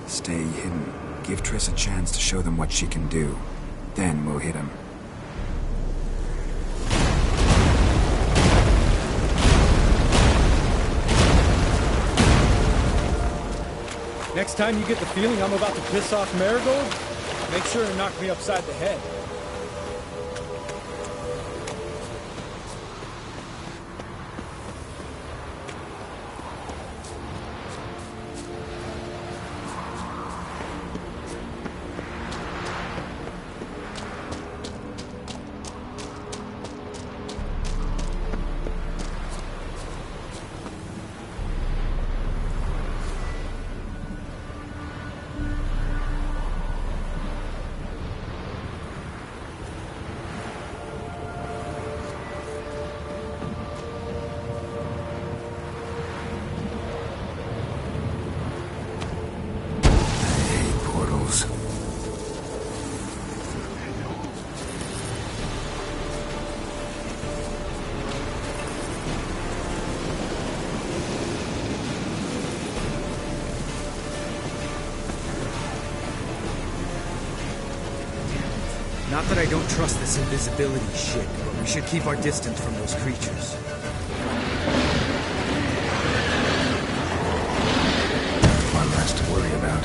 Stay hidden. Give Triss a chance to show them what she can do. Then we'll hit him. Next time you get the feeling I'm about to piss off Marigold, make sure to knock me upside the head. Not that I don't trust this invisibility shit, but we should keep our distance from those creatures. One less to worry about.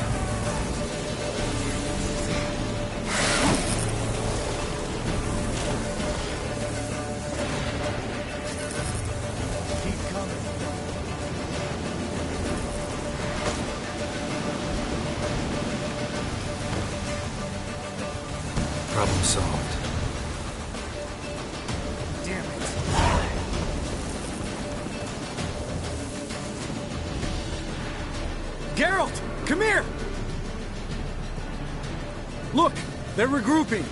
Problem solved. Damn it. Geralt! Come here! Look! They're regrouping!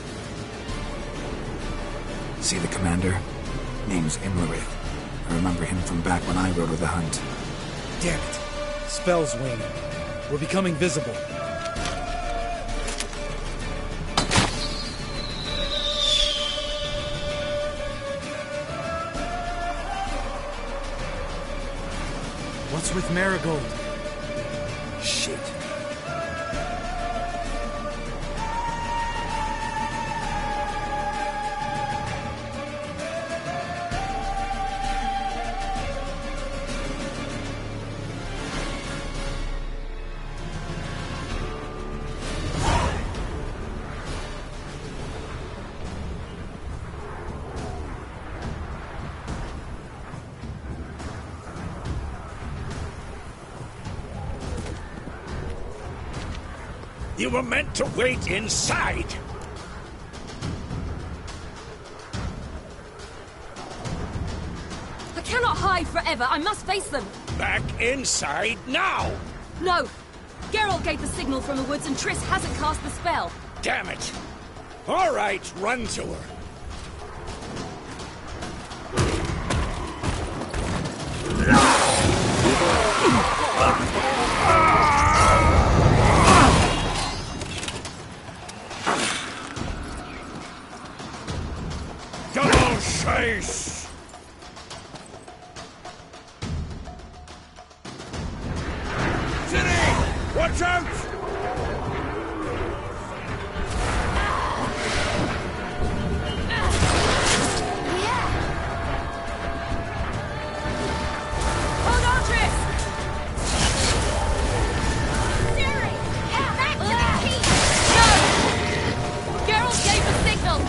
See the commander? Name's Imlerith. I remember him from back when I rode with the hunt. Damn it. Spell's waning. We're becoming visible. What's with Marigold? Shit. You were meant to wait inside! I cannot hide forever. I must face them. Back inside now! No. Geralt gave the signal from the woods and Triss hasn't cast the spell. Damn it! All right, run to her. Double chase! City! Watch out! Hold on, Triss! No! Geralt gave the signal!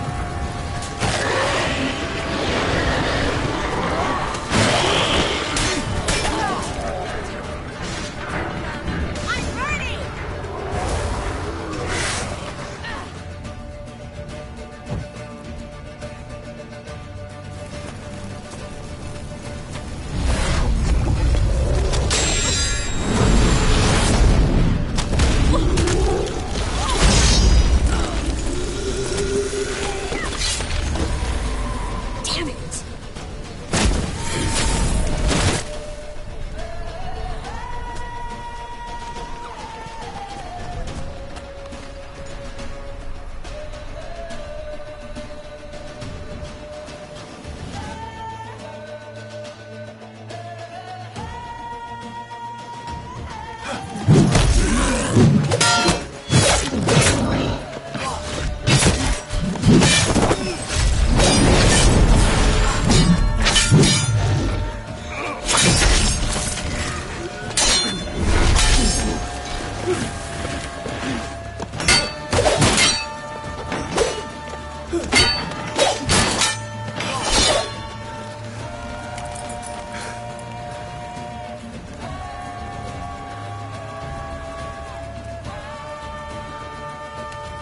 Damn it!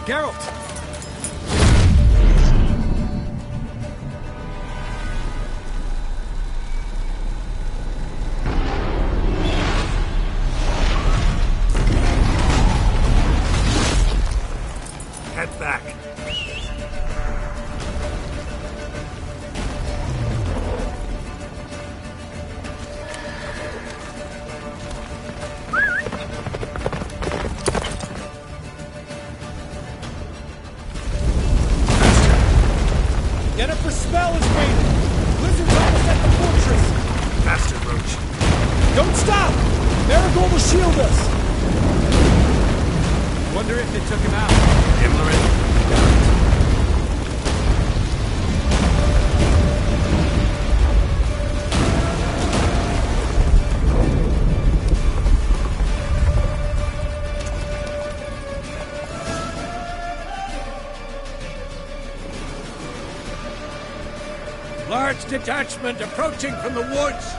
Geralt! Head back. Yennefer's spell is waiting! Blizzard's almost at the fortress! Faster, Roach. Don't stop! Marigold will shield us! Wonder if they took him out. Imlerith. Large detachment approaching from the woods.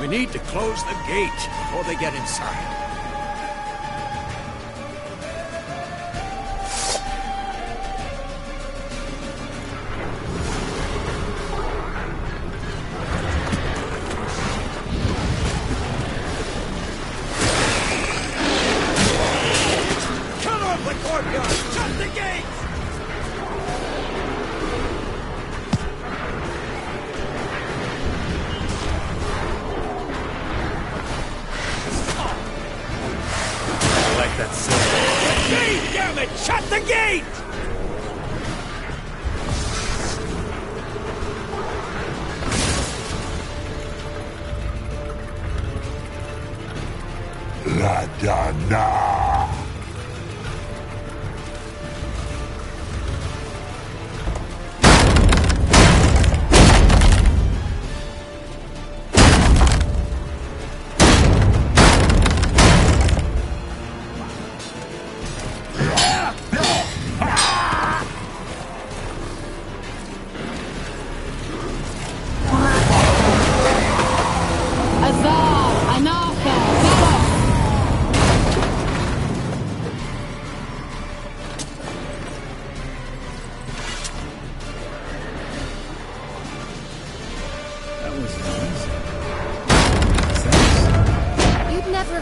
We need to close the gate before they get inside. Cut off the courtyard! Shut the gate! That's the gate, damn it! Shut the gate! La Dana!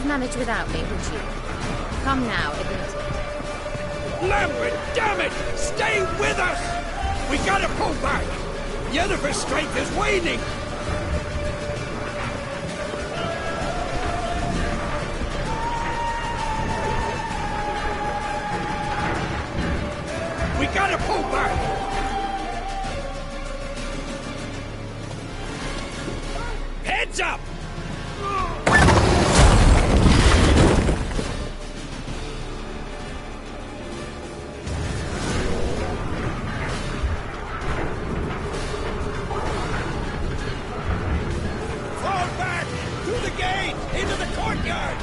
Manage without me, would you? Come now, admit it. Lambert, damn it! Stay with us! We gotta pull back! Yennefer's strength is waning! We gotta pull back! Heads up! Into the courtyard!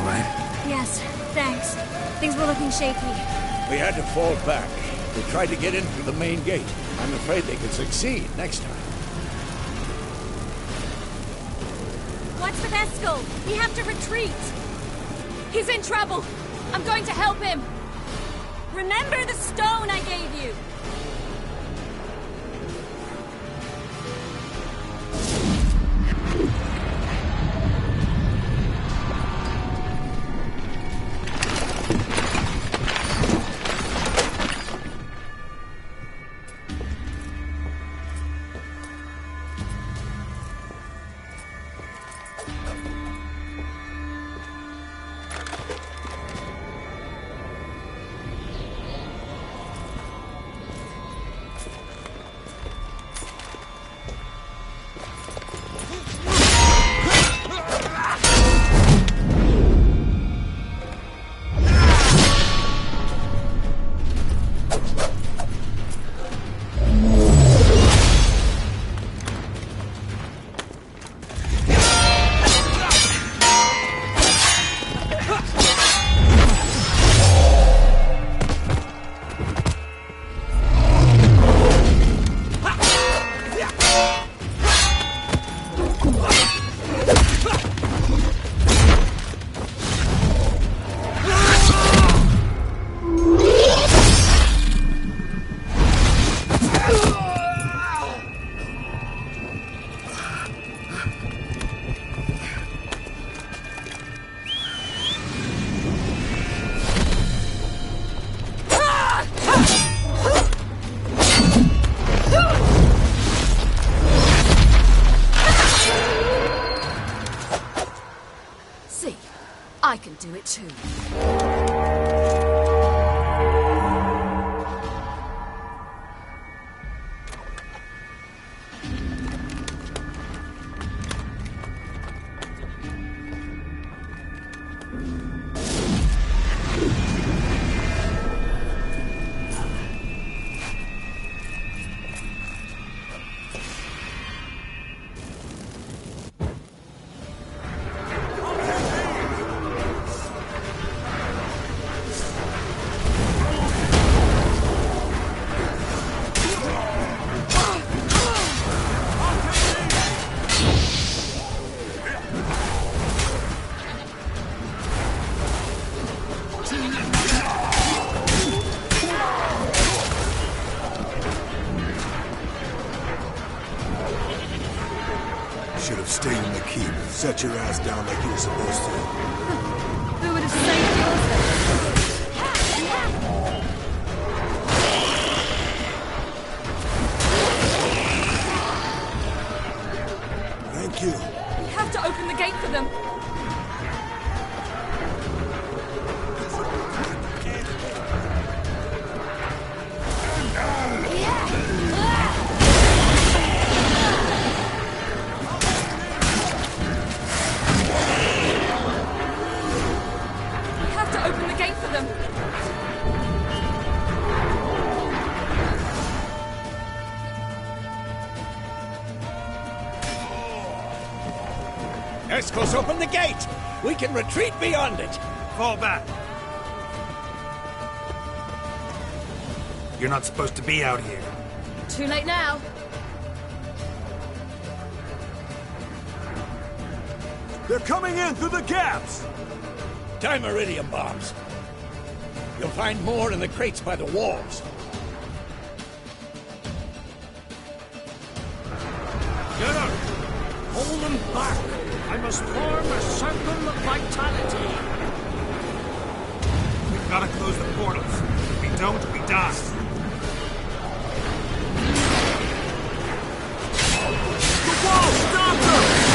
right? Yes, thanks. Things were looking shaky. We had to fall back. They tried to get in through the main gate. I'm afraid they can succeed next time. Watch the Vestal! We have to retreat! He's in trouble! I'm going to help him! Remember the stone I gave you! I can do it too. Set your ass down like you were supposed to. Who would have saved yours? Thank you. We have to open the gate for them. Escos, open the gate! We can retreat beyond it! Fall back. You're not supposed to be out here. Too late now. They're coming in through the gaps! Dimeridium bombs. You'll find more in the crates by the walls. Get up! Hold them back! I must form a circle of vitality. We've got to close the portals. If we don't, we die. The wall! Stop them!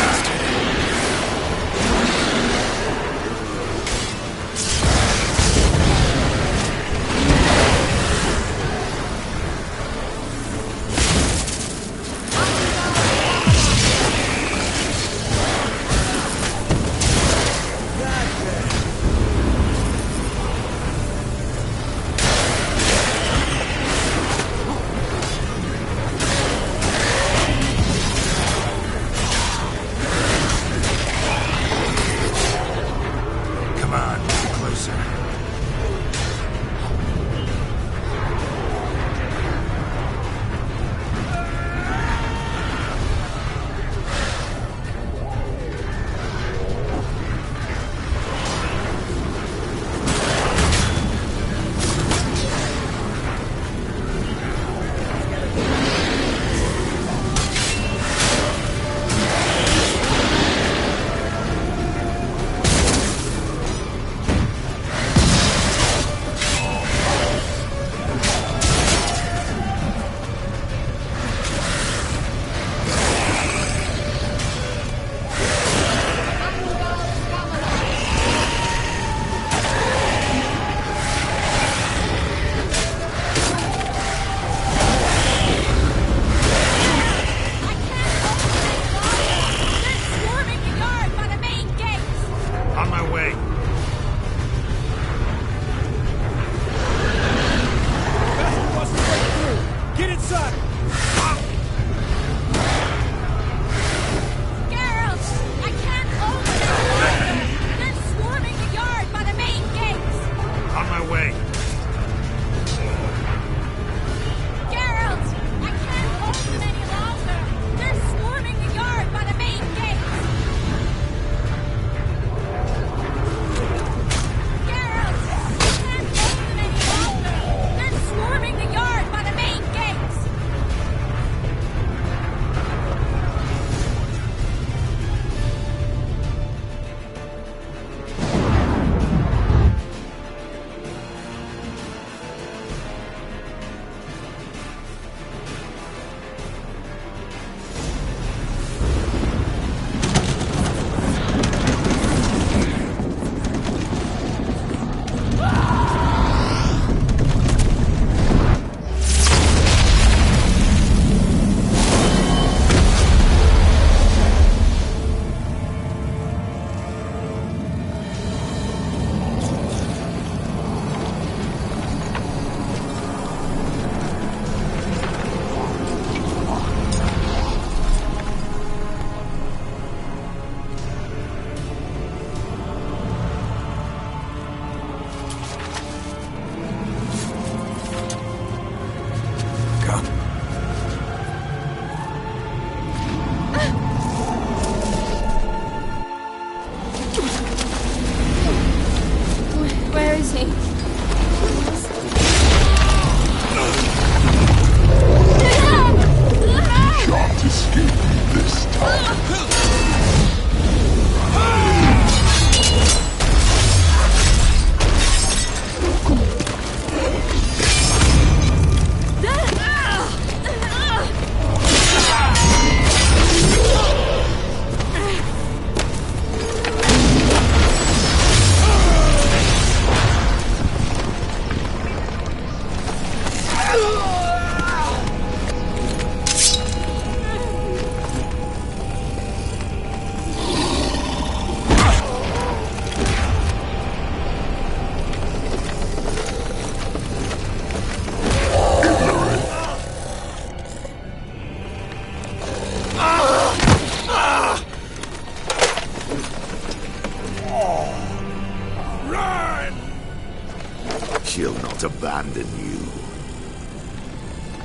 not abandon you.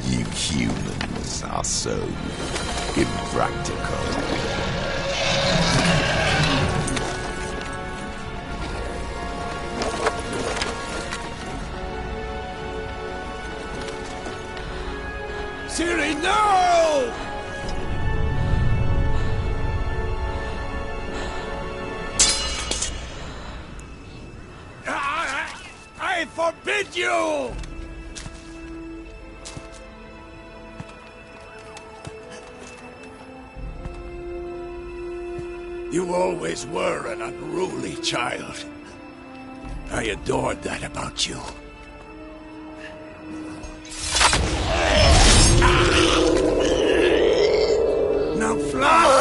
You humans are so impractical. Ciri, no! I forbid you! You always were an unruly child. I adored that about you. Now fly!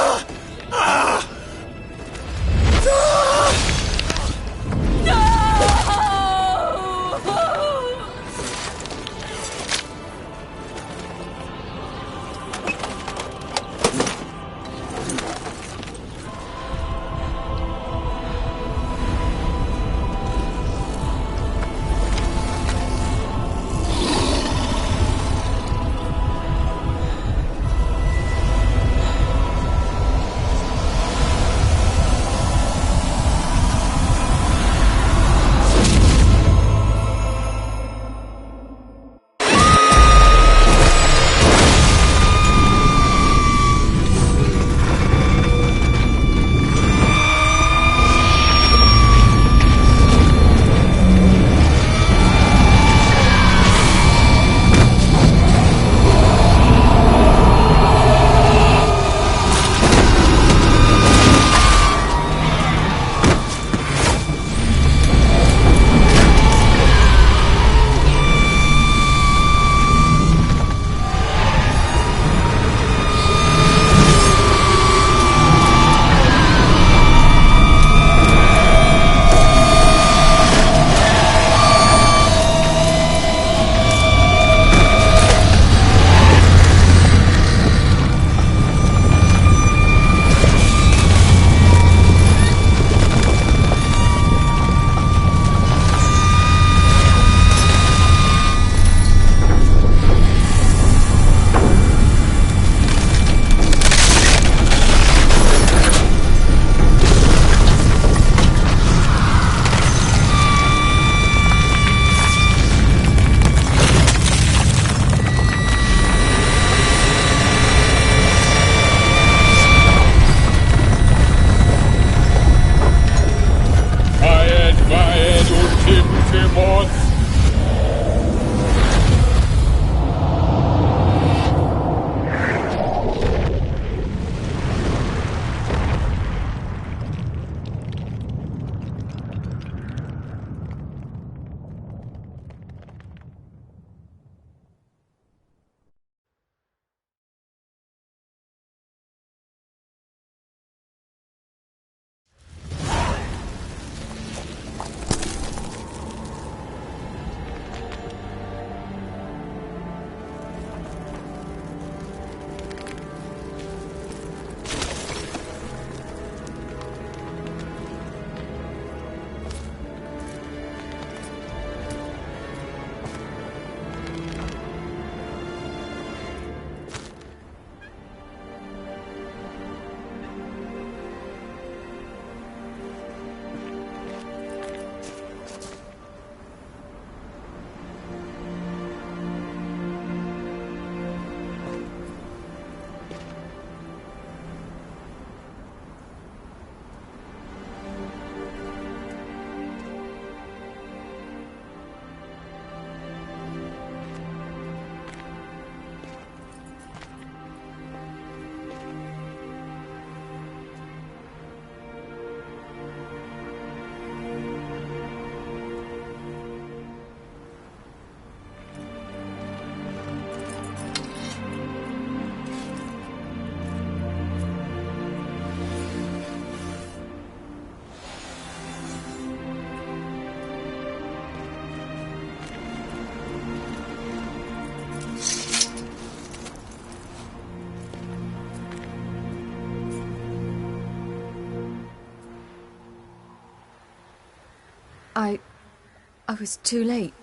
I was too late,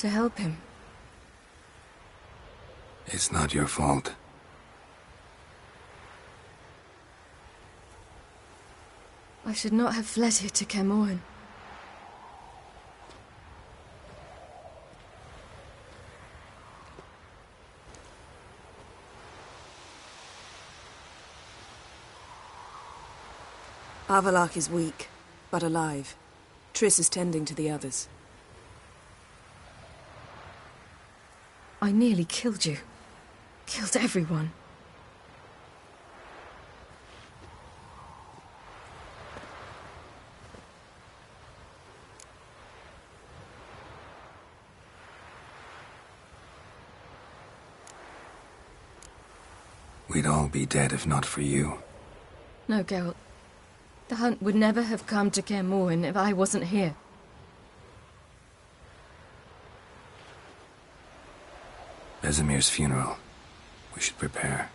To help him. It's not your fault. I should not have fled here to Kaer Morhen. Avallac'h is weak, but alive. Triss is tending to the others. I nearly killed you. Killed everyone. We'd all be dead if not for you. No, Geralt. The hunt would never have come to Kaer Morhen if I wasn't here. Vesemir's funeral. We should prepare.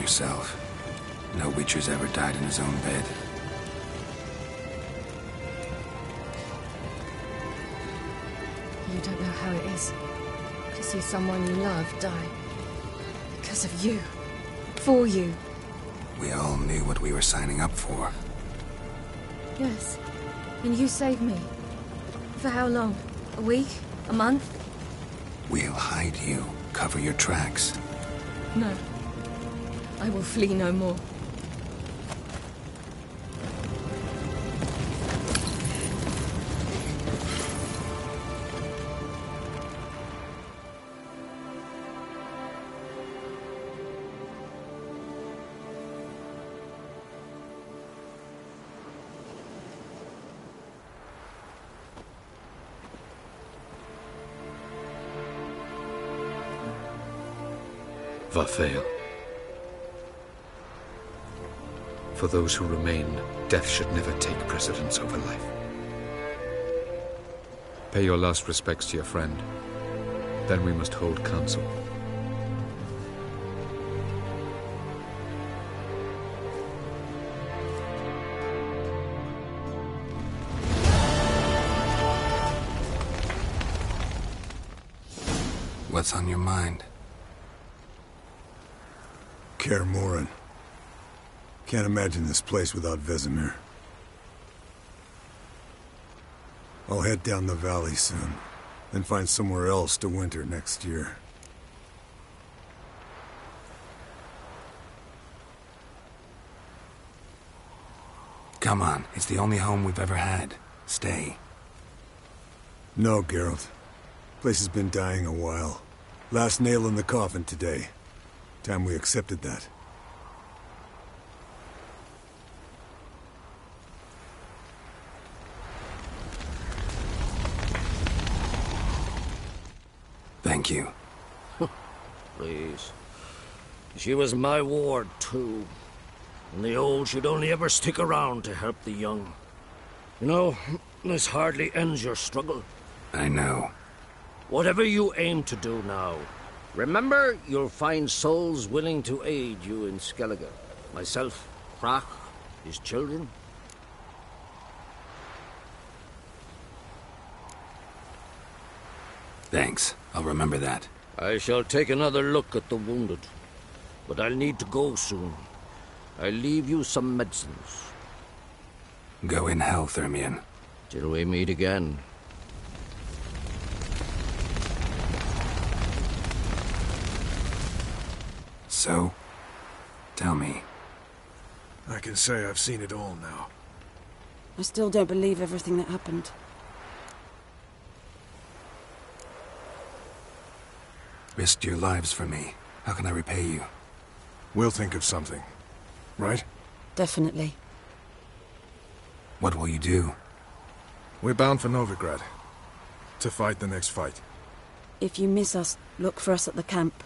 Yourself. No Witcher's ever died in his own bed. You don't know how it is to see someone you love die. Because of you. For you. We all knew what we were signing up for. Yes. And you saved me. For how long? A week? A month? We'll hide you. Cover your tracks. No. I will flee no more. Varthael. For those who remain, death should never take precedence over life. Pay your last respects to your friend. Then we must hold council. What's on your mind? Kaer Morhen. Can't imagine this place without Vesemir. I'll head down the valley soon, then find somewhere else to winter next year. Come on, it's the only home we've ever had. Stay. No, Geralt. Place has been dying a while. Last nail in the coffin today. Time we accepted that. Thank you. Please. She was my ward, too. And the old should only ever stick around to help the young. You know, this hardly ends your struggle. I know. Whatever you aim to do now, remember you'll find souls willing to aid you in Skellige. Myself, Crach, his children. Thanks. I'll remember that. I shall take another look at the wounded. But I'll need to go soon. I'll leave you some medicines. Go in health, Ermion. Till we meet again. So, tell me. I can say I've seen it all now. I still don't believe everything that happened. Risked your lives for me. How can I repay you? We'll think of something. Right? Definitely. What will you do? We're bound for Novigrad. To fight the next fight. If you miss us, look for us at the camp.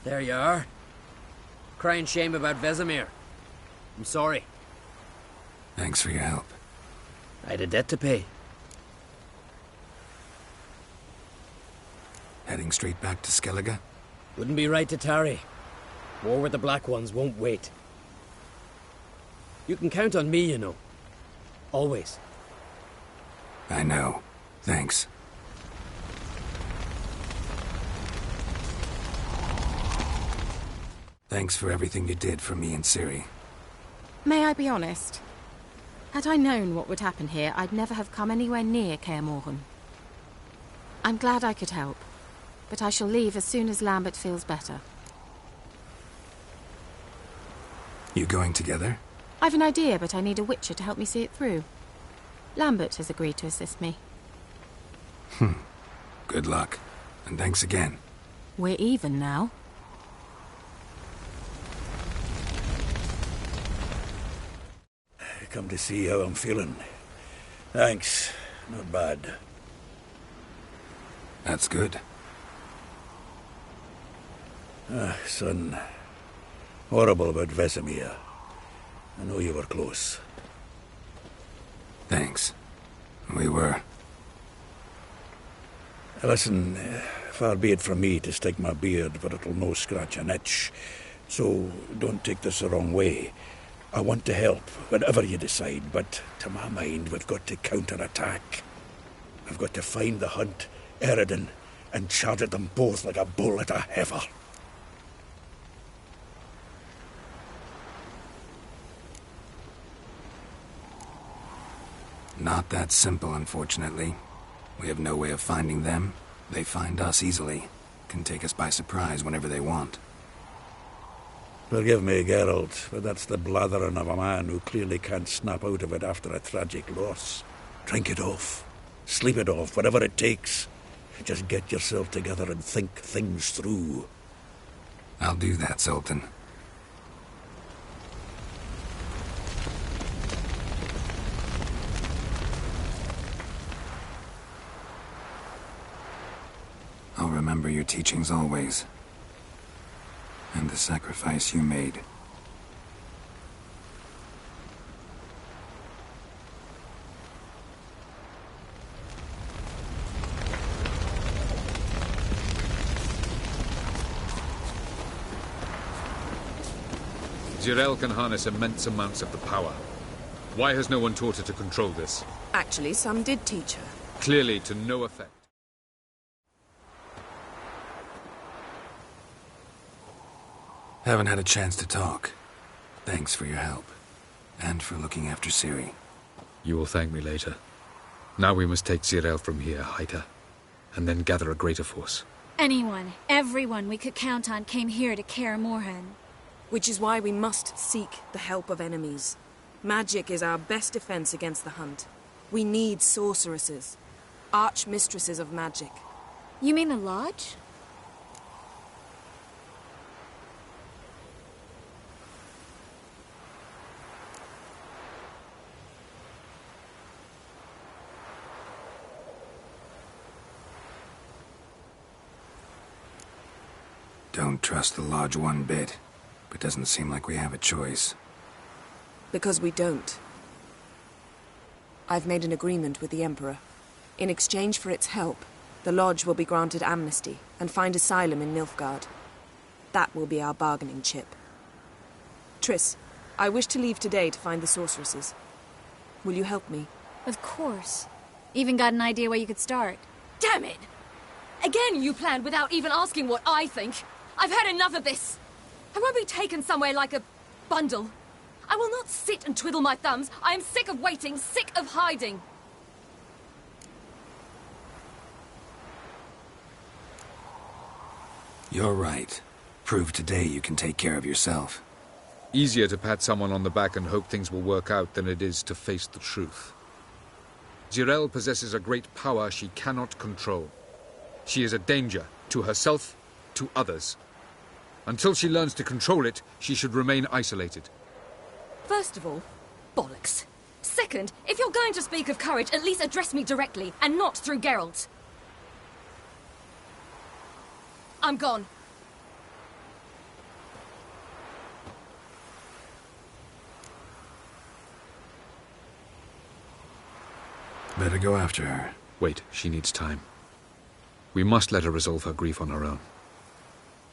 There you are. Crying shame about Vesemir. I'm sorry. Thanks for your help. I had a debt to pay. Heading straight back to Skellige? Wouldn't be right to tarry. War with the Black Ones won't wait. You can count on me, you know. Always. I know. Thanks. Thanks for everything you did for me and Ciri. May I be honest? Had I known what would happen here, I'd never have come anywhere near Kaer Morhen. I'm glad I could help, but I shall leave as soon as Lambert feels better. You going together? I've an idea, but I need a witcher to help me see it through. Lambert has agreed to assist me. Good luck, and thanks again. We're even now. Come to see how I'm feeling. Thanks. Not bad. That's good. Son. Horrible about Vesemir. I know you were close. Thanks. We were. Listen, far be it from me to stick my beard, but it'll no scratch an itch. So don't take this the wrong way. I want to help, whatever you decide, but to my mind, we've got to counter-attack. I've got to find the Hunt, Eredin, and charge at them both like a bull at a heifer. Not that simple, unfortunately. We have no way of finding them. They find us easily. Can take us by surprise whenever they want. Forgive me, Geralt, but that's the blathering of a man who clearly can't snap out of it after a tragic loss. Drink it off. Sleep it off, whatever it takes. Just get yourself together and think things through. I'll do that, Sultan. I'll remember your teachings always. And the sacrifice you made. Jirel can harness immense amounts of the power. Why has no one taught her to control this? Actually, some did teach her. Clearly to no effect. Haven't had a chance to talk. Thanks for your help. And for looking after Ciri. You will thank me later. Now we must take Zirael from here, Haida, and then gather a greater force. Anyone, everyone we could count on came here to Kaer Morhen. Which is why we must seek the help of enemies. Magic is our best defense against the Hunt. We need sorceresses. Archmistresses of magic. You mean the Lodge? Don't trust the Lodge one bit, but doesn't seem like we have a choice. Because we don't. I've made an agreement with the Emperor. In exchange for its help, the Lodge will be granted amnesty and find asylum in Nilfgaard. That will be our bargaining chip. Triss, I wish to leave today to find the sorceresses. Will you help me? Of course. Even got an idea where you could start. Damn it! Again you planned without even asking what I think. I've had enough of this. I won't be taken somewhere like a bundle. I will not sit and twiddle my thumbs. I am sick of waiting, sick of hiding. You're right. Prove today you can take care of yourself. Easier to pat someone on the back and hope things will work out than it is to face the truth. Zirael possesses a great power she cannot control. She is a danger to herself, to others. Until she learns to control it, she should remain isolated. First of all, bollocks. Second, if you're going to speak of courage, at least address me directly, and not through Geralt. I'm gone. Better go after her. Wait, she needs time. We must let her resolve her grief on her own.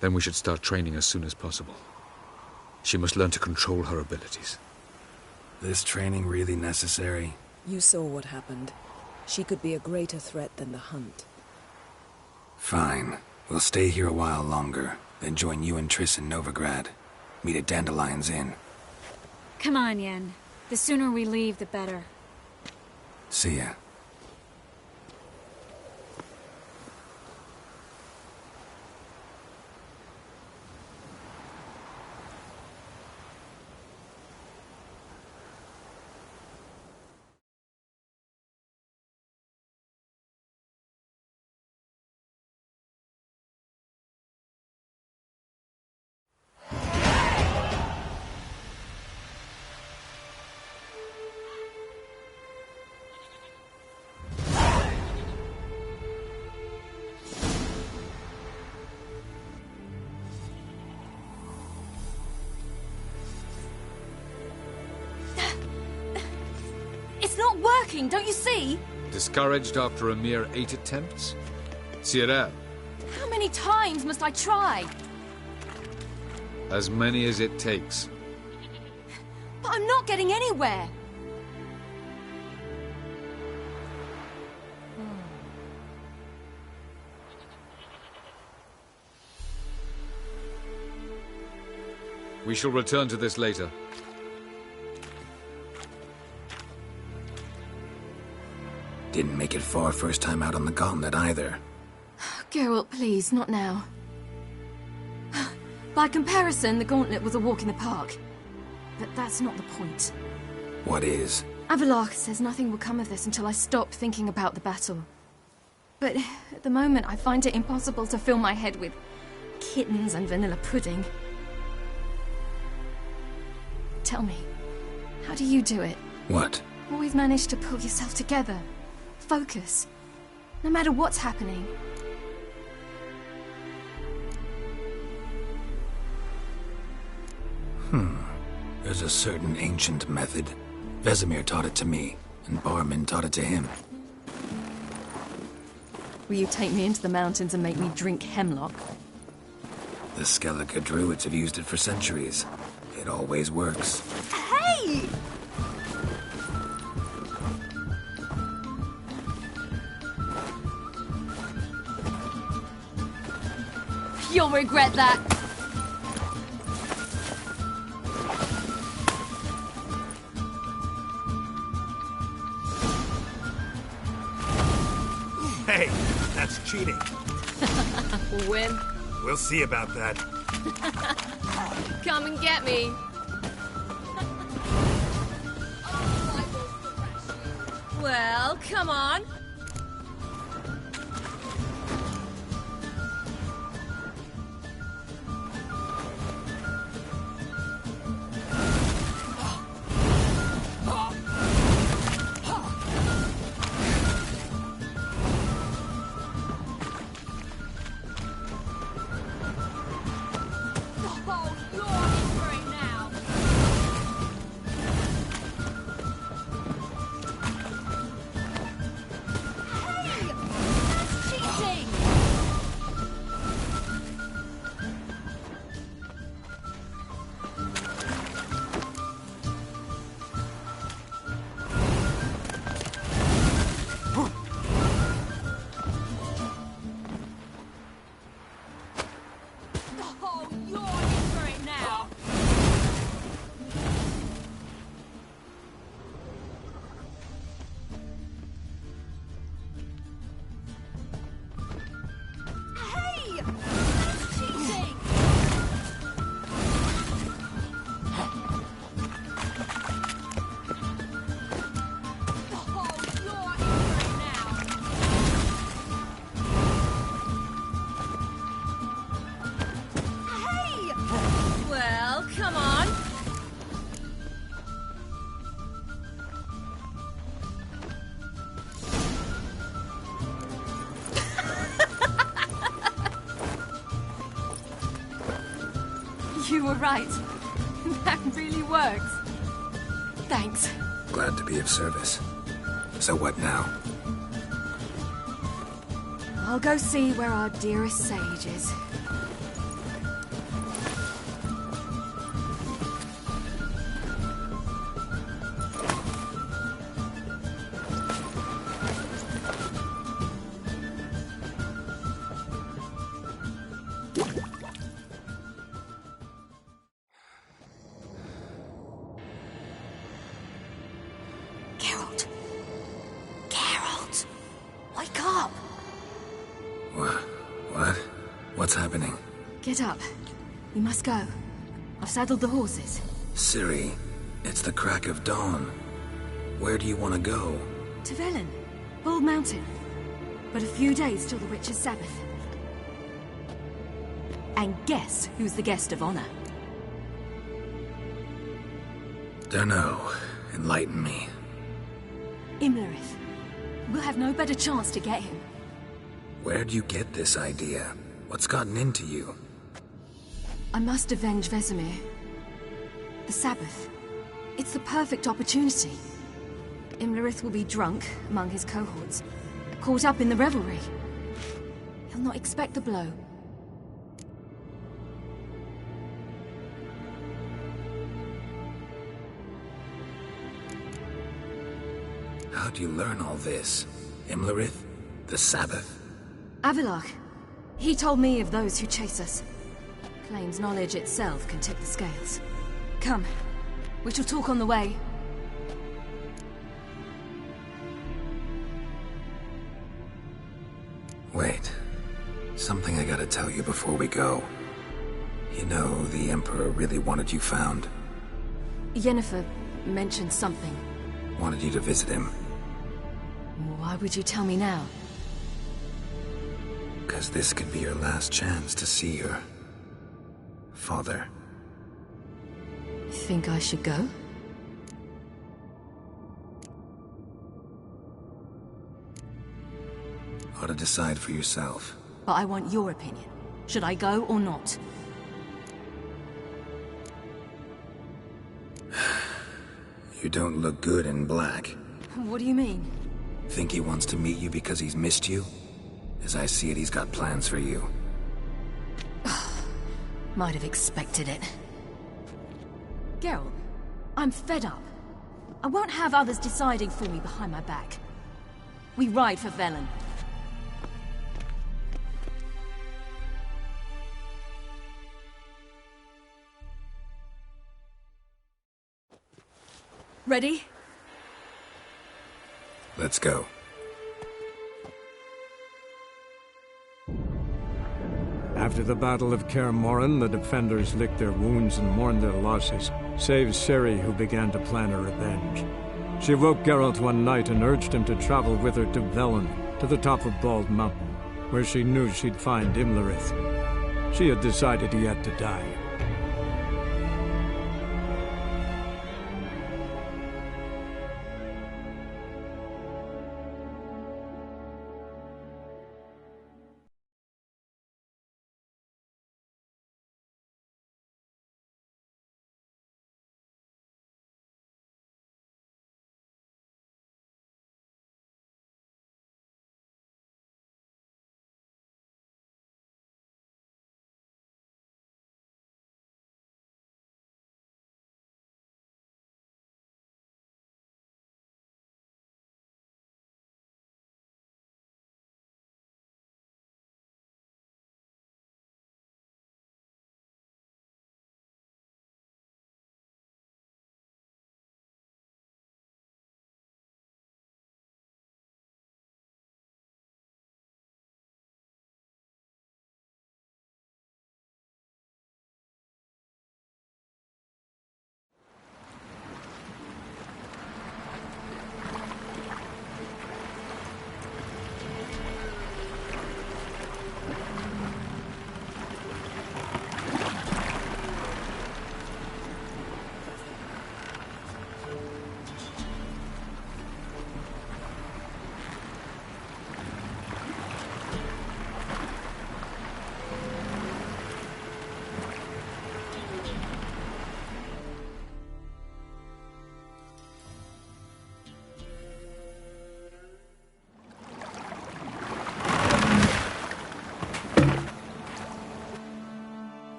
Then we should start training as soon as possible. She must learn to control her abilities. This training really necessary? You saw what happened. She could be a greater threat than the Hunt. Fine. We'll stay here a while longer, then join you and Triss in Novigrad. Meet at Dandelion's Inn. Come on, Yen. The sooner we leave, the better. See ya. Don't you see? Discouraged after a mere 8 attempts? Zirael. How many times must I try? As many as it takes. But I'm not getting anywhere. We shall return to this later. Didn't make it far first time out on the gauntlet either. Geralt, please, not now. By comparison, the gauntlet was a walk in the park. But that's not the point. What is? Avallac'h says nothing will come of this until I stop thinking about the battle. But at the moment, I find it impossible to fill my head with kittens and vanilla pudding. Tell me, how do you do it? What? Always manage to pull yourself together. Focus. No matter what's happening. There's a certain ancient method. Vesemir taught it to me, and Barman taught it to him. Will you take me into the mountains and make me drink hemlock? The Skellige druids have used it for centuries. It always works. Hey! You'll regret that. Hey, that's cheating. Win. We'll see about that. Come and get me. Well, come on. You were right. That really works. Thanks. Glad to be of service. So what now? I'll go see where our dearest sage is. What's happening? Get up. We must go. I've saddled the horses. Ciri, it's the crack of dawn. Where do you want to go? To Velen. Bald Mountain. But a few days till the Witch's Sabbath. And guess who's the guest of honor? Dunno. Enlighten me. Imlerith. We'll have no better chance to get him. Where'd you get this idea? What's gotten into you? I must avenge Vesemir. The Sabbath. It's the perfect opportunity. Imlerith will be drunk among his cohorts, caught up in the revelry. He'll not expect the blow. How'd you learn all this? Imlerith? The Sabbath? Avallac'h. He told me of those who chase us. Claims knowledge itself can tip the scales. Come. We shall talk on the way. Wait. Something I gotta tell you before we go. You know, the Emperor really wanted you found. Yennefer mentioned something. Wanted you to visit him. Why would you tell me now? Because this could be your last chance to see your father. Think I should go? Ought to decide for yourself. But I want your opinion. Should I go or not? You don't look good in black. What do you mean? Think he wants to meet you because he's missed you? As I see it, he's got plans for you. Might have expected it. Geralt, I'm fed up. I won't have others deciding for me behind my back. We ride for Velen. Ready? Let's go. After the Battle of Kaer Morhen, the defenders licked their wounds and mourned their losses, save Ciri, who began to plan a revenge. She woke Geralt one night and urged him to travel with her to Velen, to the top of Bald Mountain, where she knew she'd find Imlerith. She had decided he had to die.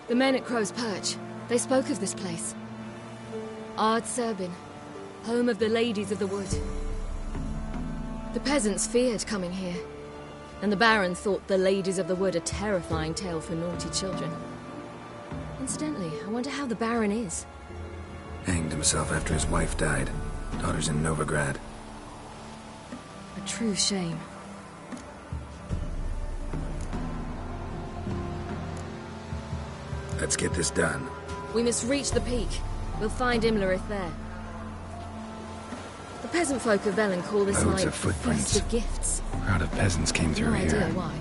The men at Crow's Perch, they spoke of this place. Ard Serbin, home of the Ladies of the Wood. The peasants feared coming here, and the Baron thought the Ladies of the Wood a terrifying tale for naughty children. Incidentally, I wonder how the Baron is. Hanged himself after his wife died. Daughter's in Novigrad. A true shame. Let's get this done. We must reach the peak. We'll find Imlerith there. The peasant folk of Velen call this Loads like of footprints. Feast of Gifts. A crowd of peasants came through No here. idea why.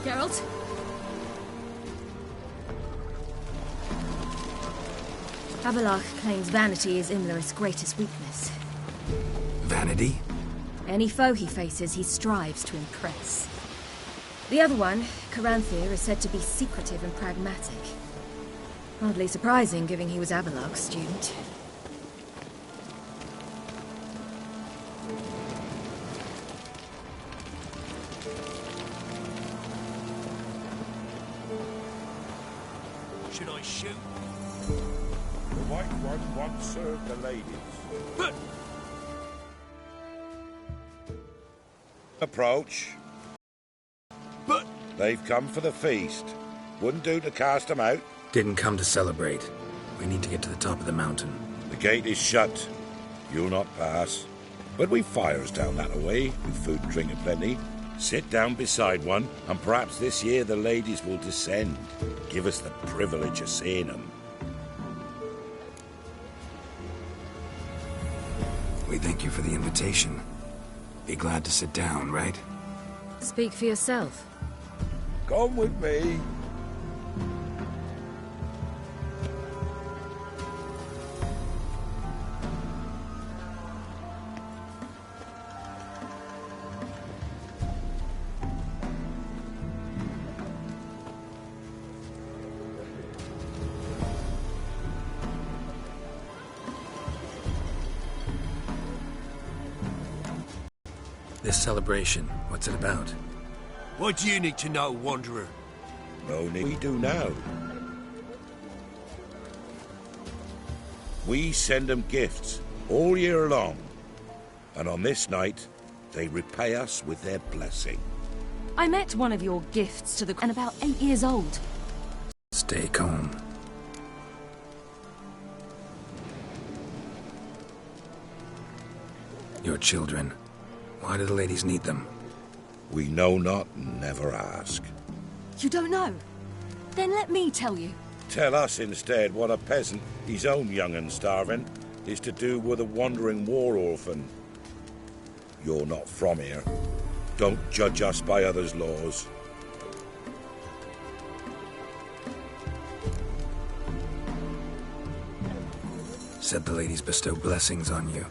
Geralt? Abelard claims vanity is Imlerith's greatest weakness. Vanity? Any foe he faces, he strives to impress. The other one, Caranthir, is said to be secretive and pragmatic. Hardly surprising, given he was Abelard's student. Should I shoot? The White One once served the ladies. Approach. But... They've come for the feast. Wouldn't do to cast them out. Didn't come to celebrate. We need to get to the top of the mountain. The gate is shut. You'll not pass. But we've fires down that way, with food and drink aplenty. Sit down beside one, and perhaps this year the ladies will descend. Give us the privilege of seeing them. We thank you for the invitation. Be glad to sit down, right? Speak for yourself. Come with me. This celebration, what's it about? What do you need to know, Wanderer? No need. We do now. We send them gifts all year long. And on this night, they repay us with their blessing. I met one of your gifts to the... and about 8 years old. Stay calm. Your children. Why do the ladies need them? We know not and never ask. You don't know? Then let me tell you. Tell us instead what a peasant, his own young and starving, is to do with a wandering war orphan. You're not from here. Don't judge us by others' laws. Said the ladies bestow blessings on you.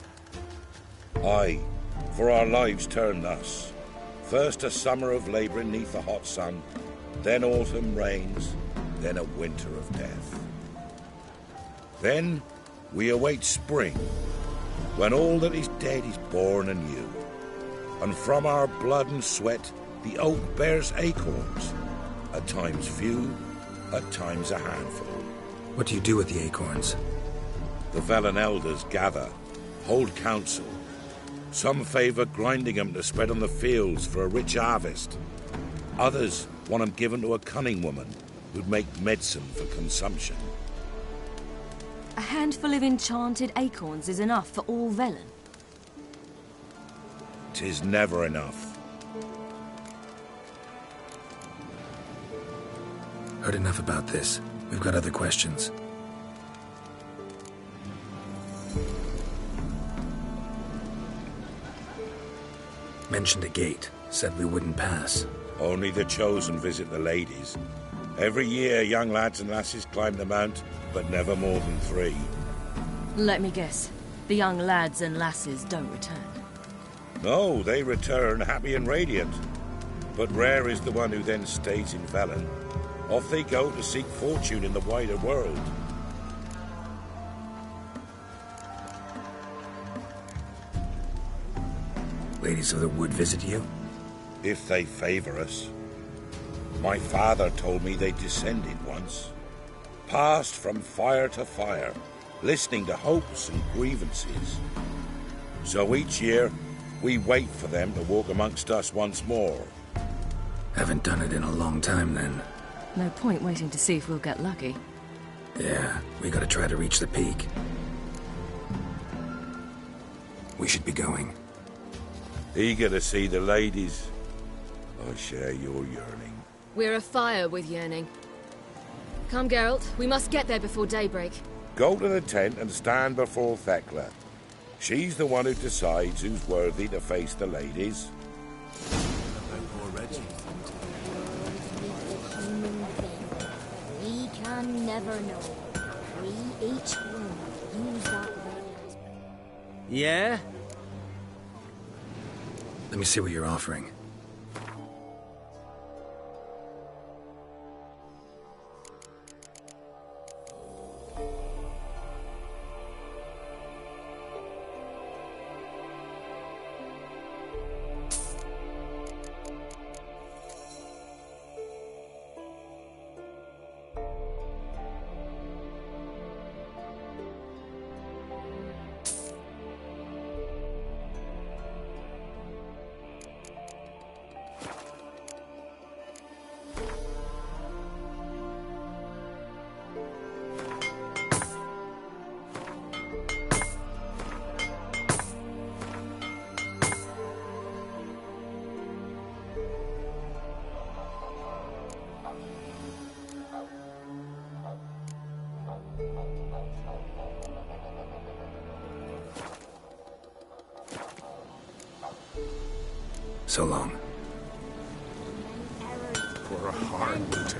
Aye, for our lives turn thus. First a summer of labouring neath the hot sun, then autumn rains, then a winter of death. Then we await spring, when all that is dead is born anew. And from our blood and sweat the oak bears acorns, at times few, at times a handful. What do you do with the acorns? The Velen elders gather, hold council. Some favour grinding them to spread on the fields for a rich harvest. Others want them given to a cunning woman who'd make medicine for consumption. A handful of enchanted acorns is enough for all Velen. 'Tis never enough. Heard enough about this. We've got other questions. Mentioned a gate. Said we wouldn't pass. Only the chosen visit the ladies. Every year young lads and lasses climb the mount, but never more than 3. Let me guess. The young lads and lasses don't return. No, they return happy and radiant. But rare is the one who then stays in Velen. Off they go to seek fortune in the wider world. Ladies of the Wood visit you? If they favour us. My father told me they descended once. Passed from fire to fire, listening to hopes and grievances. So each year, we wait for them to walk amongst us once more. Haven't done it in a long time, then. No point waiting to see if we'll get lucky. Yeah, we gotta try to reach the peak. We should be going. Eager to see the ladies. I share your yearning. We're afire with yearning. Come, Geralt. We must get there before daybreak. Go to the tent and stand before Thekla. She's the one who decides who's worthy to face the ladies. We can never know. We each one use that word. Yeah? Let me see what you're offering. So long. For a hard winter.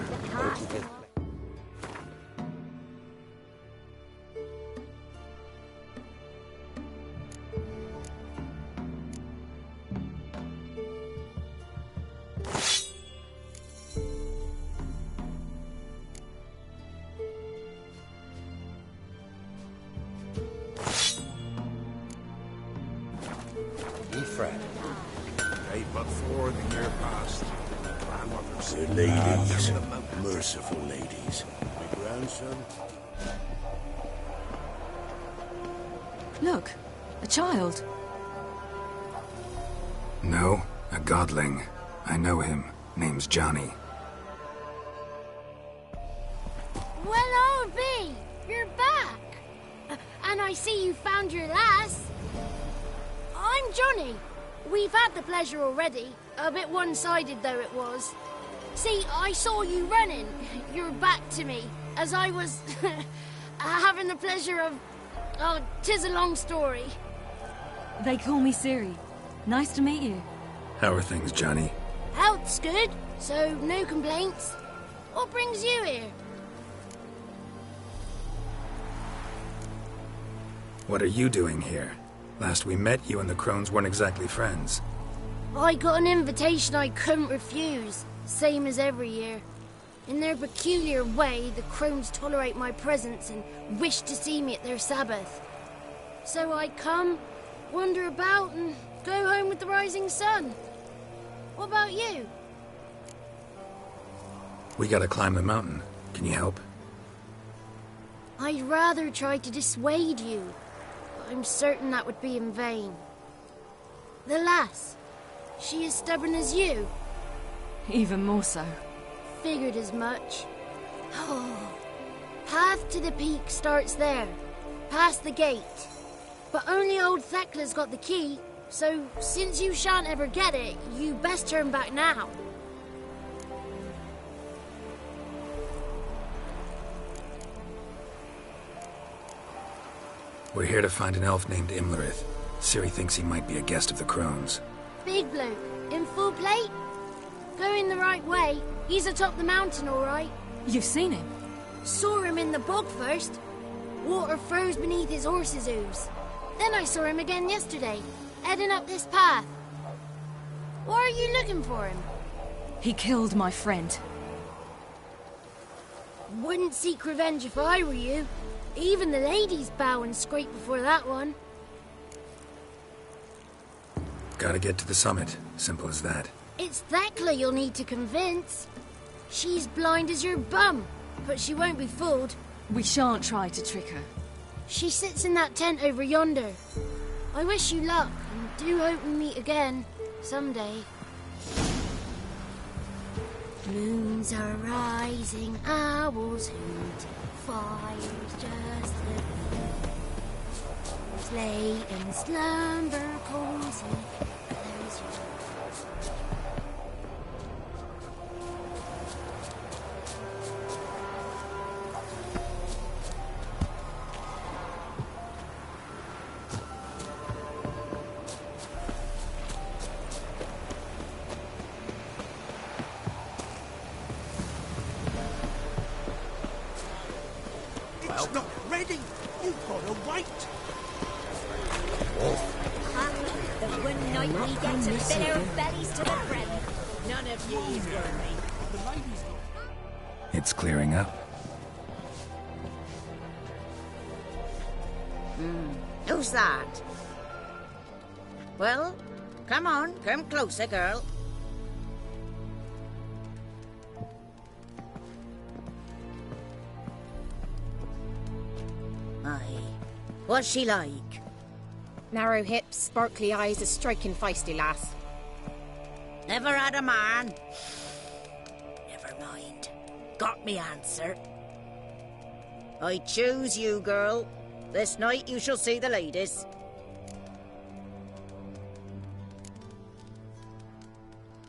The ladies, merciful ladies. My grandson. Look, a child. No, a godling. I know him. Name's Johnny. Well, I'll be. You're back. And I see you found your lass. I'm Johnny. We've had the pleasure already. A bit one-sided, though it was. See, I saw you running. Your back to me. As I was... having the pleasure of... Oh, 'tis a long story. They call me Ciri. Nice to meet you. How are things, Johnny? Health's good, so no complaints. What brings you here? What are you doing here? Last we met, you and the Crones weren't exactly friends. I got an invitation I couldn't refuse, same as every year. In their peculiar way, the Crones tolerate my presence and wish to see me at their Sabbath. So I come, wander about, and go home with the rising sun. What about you? We gotta climb the mountain. Can you help? I'd rather try to dissuade you, but I'm certain that would be in vain. The lass, she as stubborn as you? Even more so. Figured as much. Oh. Path to the peak starts there, past the gate. But only old Thekla's got the key, so since you shan't ever get it, you best turn back now. We're here to find an elf named Imlerith. Ciri thinks he might be a guest of the Crones. Big bloke, in full plate? Going the right way. He's atop the mountain, all right. You've seen him? Saw him in the bog first. Water froze beneath his horse's hooves. Then I saw him again yesterday, heading up this path. Why are you looking for him? He killed my friend. Wouldn't seek revenge if I were you. Even the ladies bow and scrape before that one. Gotta get to the summit. Simple as that. It's Thekla you'll need to convince. She's blind as your bum, but she won't be fooled. We shan't try to trick her. She sits in that tent over yonder. I wish you luck, and do hope we meet again, someday. Moons are rising, owls hoot, fire's just lit. Lay in slumber cozy, close your eyes. It's not ready. You've got to wait. The one night we get to fill our bellies to the brim. None of ye's worry. It's clearing up. Who's that? Well, come on, come closer, girl. Aye. What's she like? Narrow hips, sparkly eyes, a striking feisty lass. Never had a man. Never mind. Got me answer. I choose you, girl. This night you shall see the ladies.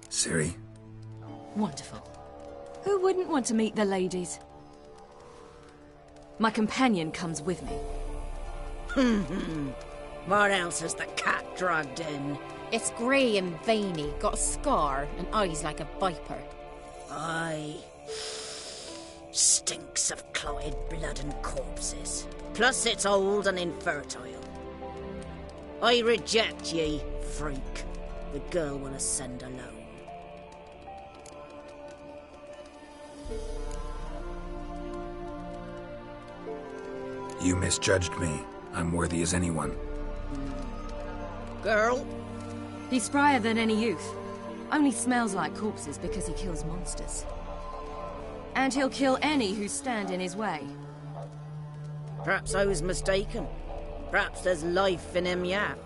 Ciri? Wonderful. Who wouldn't want to meet the ladies? My companion comes with me. What else has the cat dragged in? It's grey and veiny, got a scar, and eyes like a viper. Aye. Stinks of clotted blood and corpses. Plus it's old and infertile. I reject ye, freak. The girl will ascend alone. You misjudged me. I'm worthy as anyone. Girl? He's sprier than any youth. Only smells like corpses because he kills monsters. And he'll kill any who stand in his way. Perhaps I was mistaken. Perhaps there's life in him yet.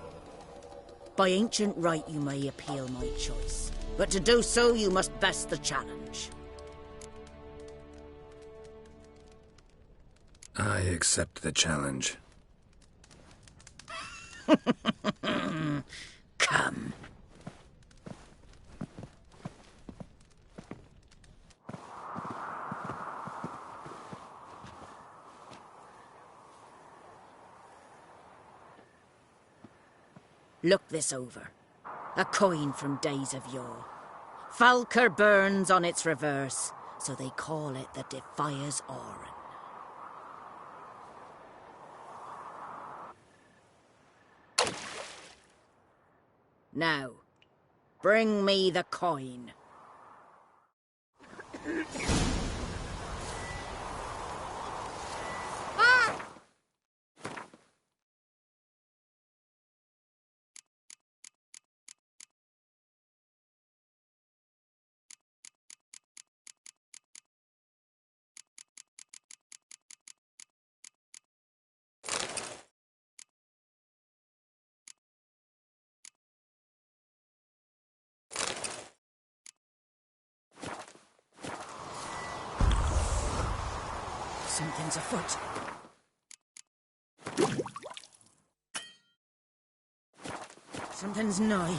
By ancient right you may appeal my choice. But to do so you must best the challenge. I accept the challenge. Come. Look this over. A coin from days of yore. Falker burns on its reverse, so they call it the Defier's Oran. Now, bring me the coin. Something's afoot. Something's nigh.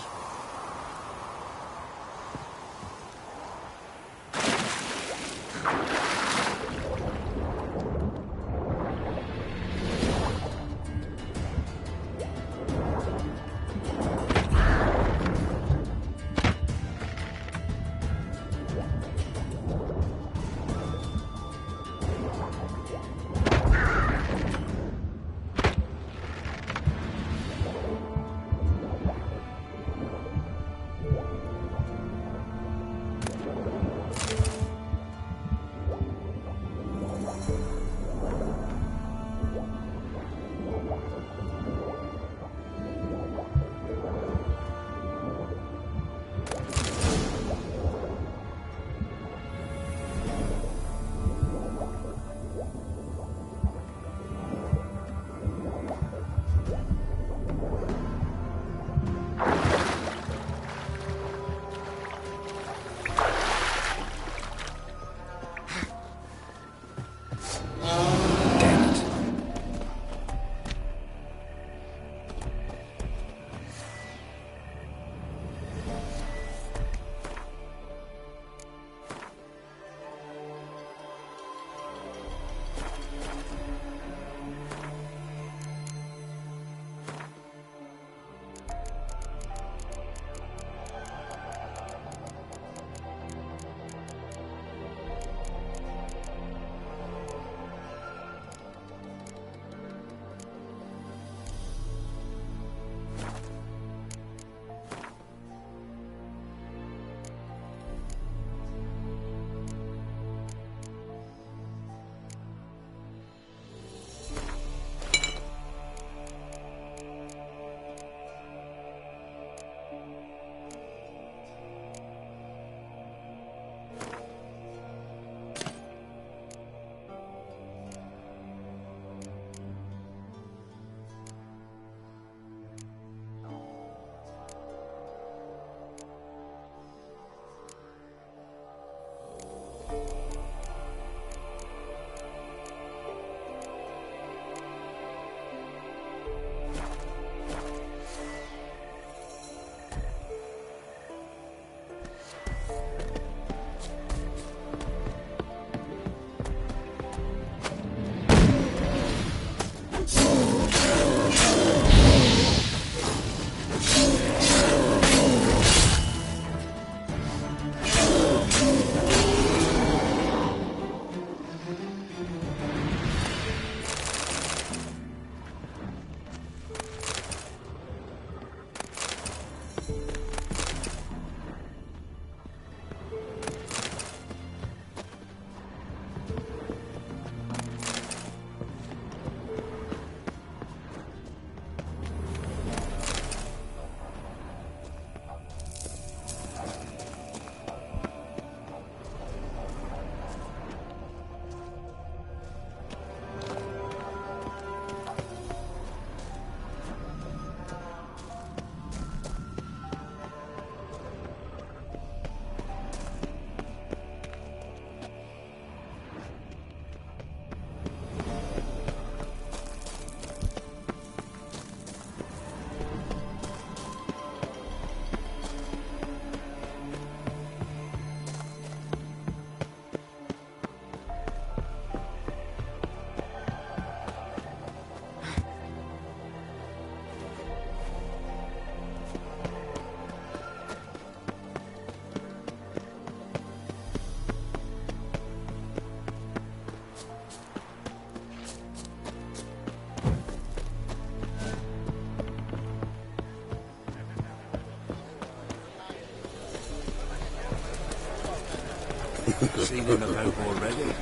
Seen him about already?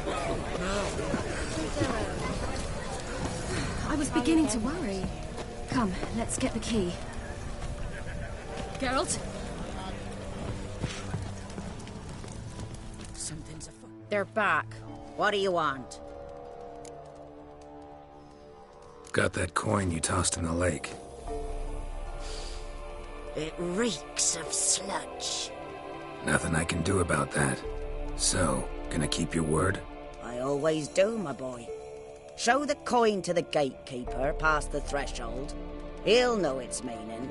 I was beginning to worry. Come, let's get the key. Geralt? Something's afoot. They're back. What do you want? Got that coin you tossed in the lake. It reeks of sludge. Nothing I can do about that. So, gonna keep your word? I always do, my boy. Show the coin to the gatekeeper past the threshold. He'll know its meaning.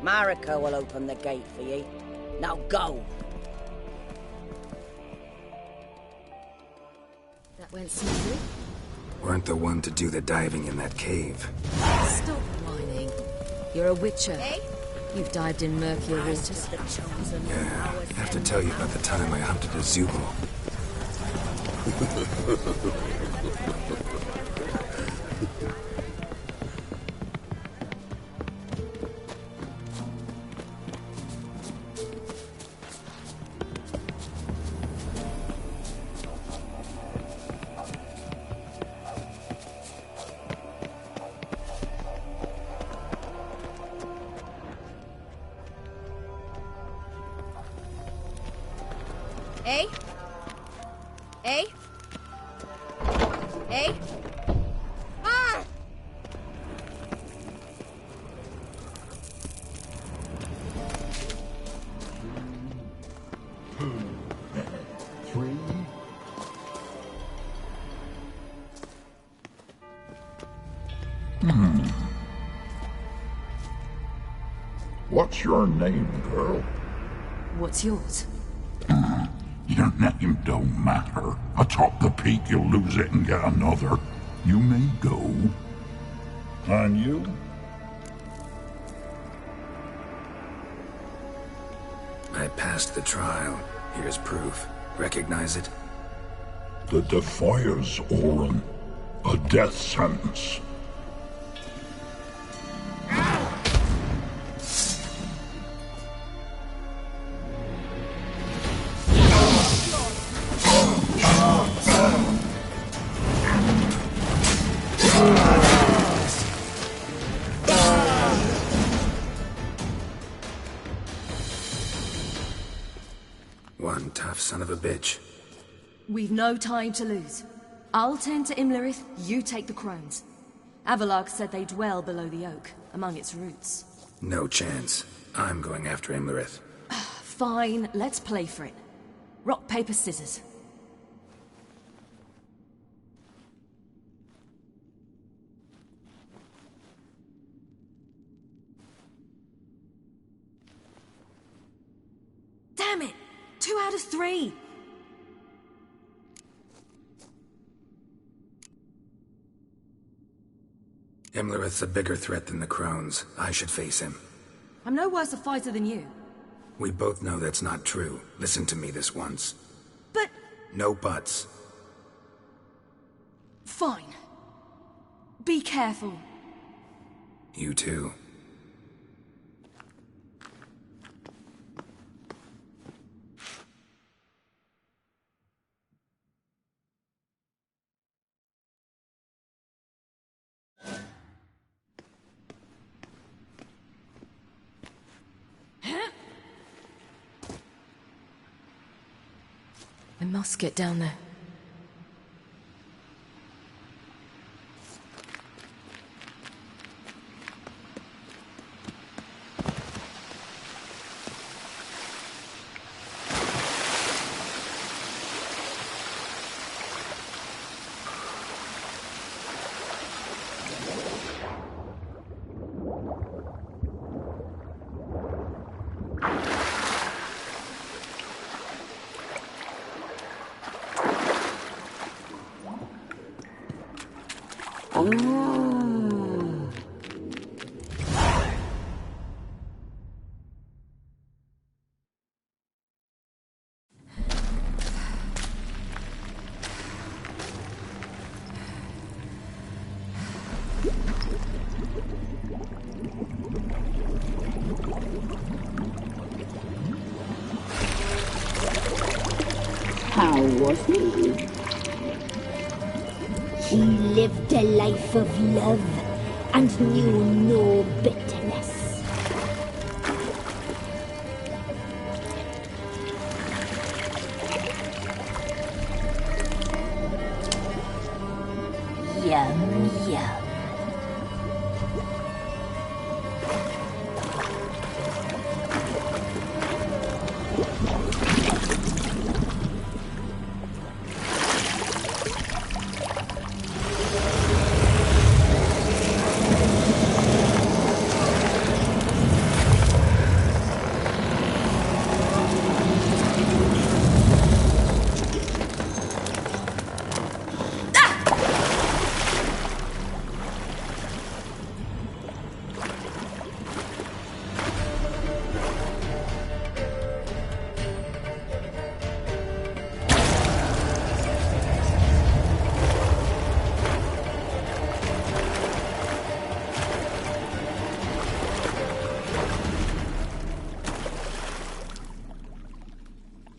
Marika will open the gate for you. Now go! That went smoothly. Weren't the one to do the diving in that cave. Stop whining. You're a witcher. Hey? You've dived in murkier waters. Yeah, I have to tell you about the time I hunted a Zubul. Eh? Eh? Eh? Ah! What's your name, girl? What's yours? Your name don't matter. Atop the peak, you'll lose it and get another. You may go. And you? I passed the trial. Here's proof. Recognize it? The Defiers, Orin. A death sentence. One tough son of a bitch. We've no time to lose. I'll tend to Imlerith, you take the crones. Avalark said they dwell below the oak, among its roots. No chance. I'm going after Imlerith. Fine, let's play for it. Rock, paper, scissors. Damn it! 2 out of 3! Imlerith's a bigger threat than the crones. I should face him. I'm no worse a fighter than you. We both know that's not true. Listen to me this once. But... No buts. Fine. Be careful. You too. I must get down there. How was he? He lived a life of love and knew no bitterness. Yum, yum.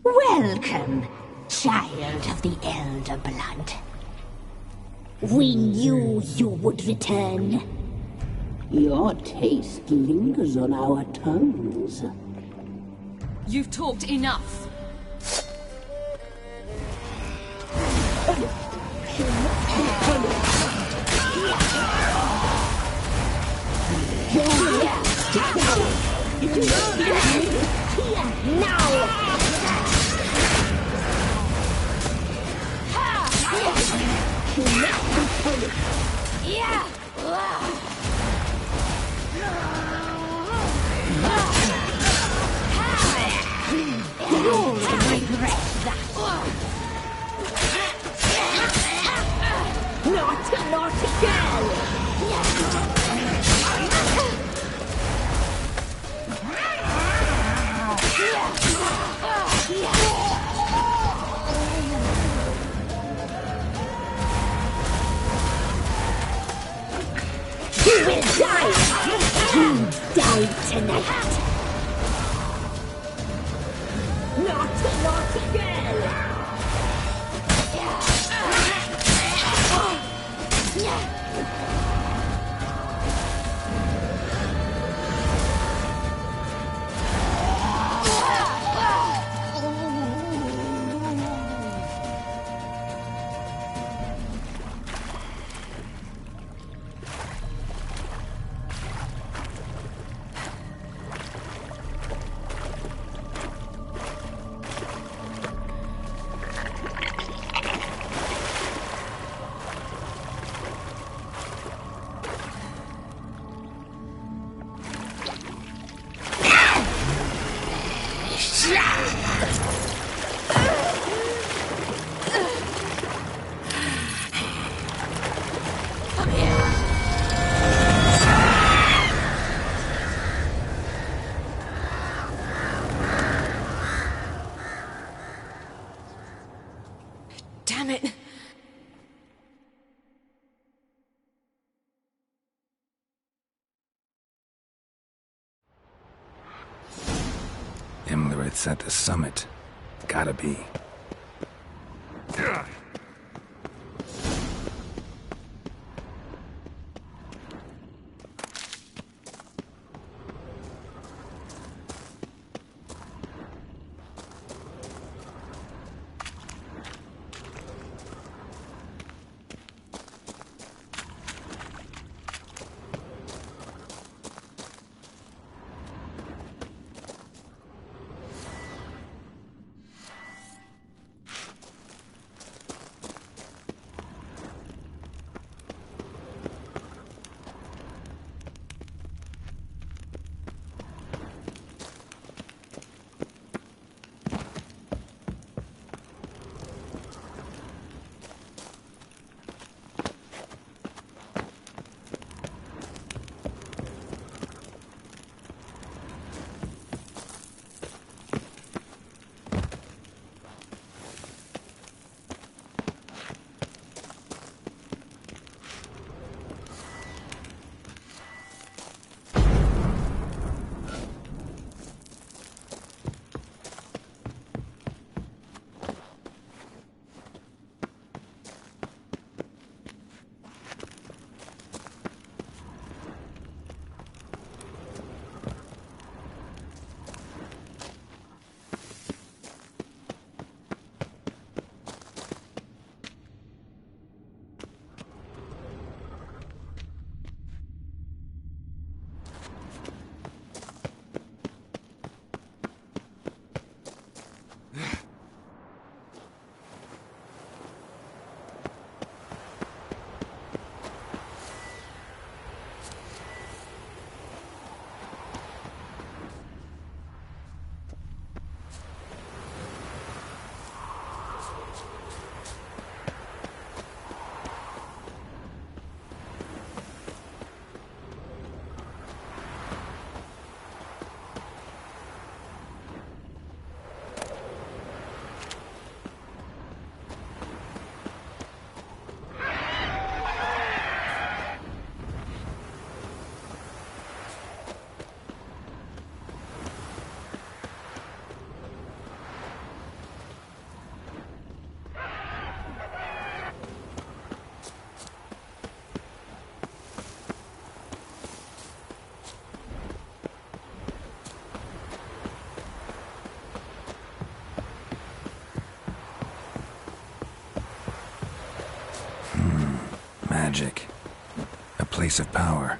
Welcome, child of the Elder Blood. We knew you would return. Your taste lingers on our tongues. You've talked enough. You'll regret that. Naughty, naughty girl! You will die! You die tonight! Naughty, naughty girl! Damn it! Imlerith's at the summit. Gotta be. magic. A place of power.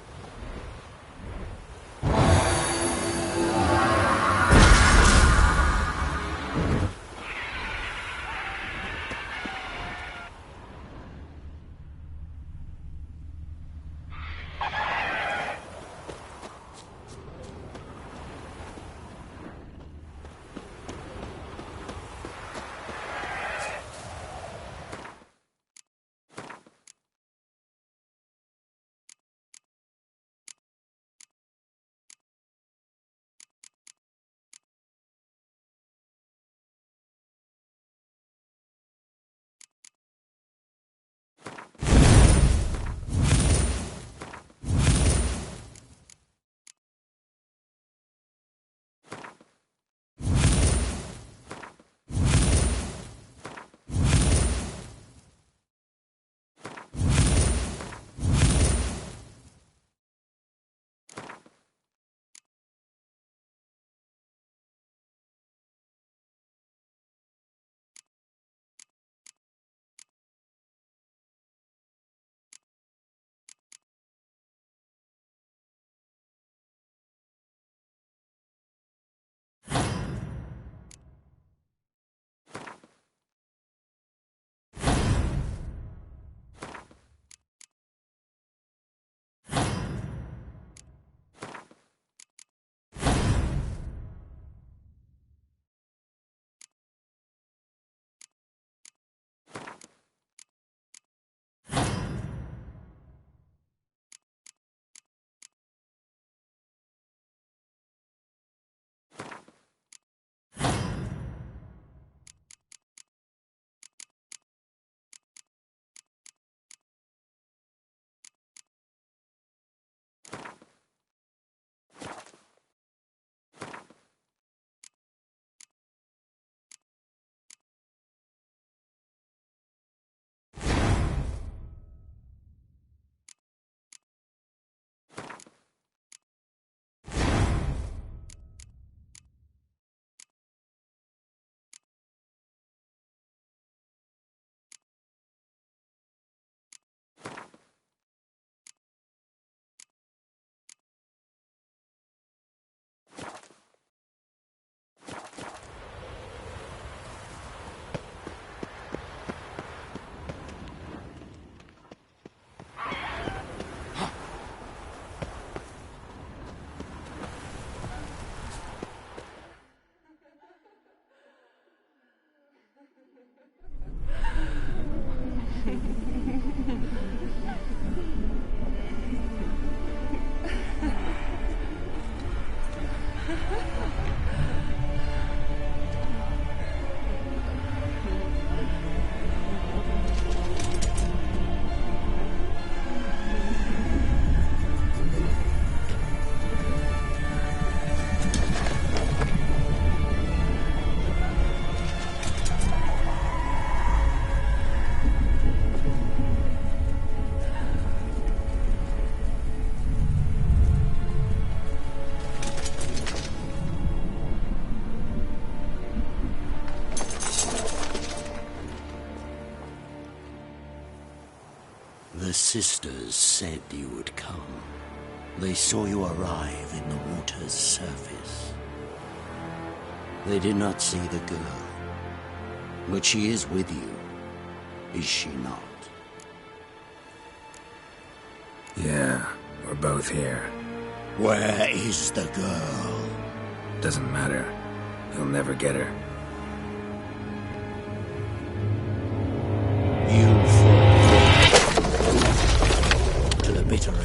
The sisters said you would come. They saw you arrive in the water's surface. They did not see the girl. But she is with you, is she not? Yeah, we're both here. Where is the girl? Doesn't matter. You'll never get her. You fall to the bitter end.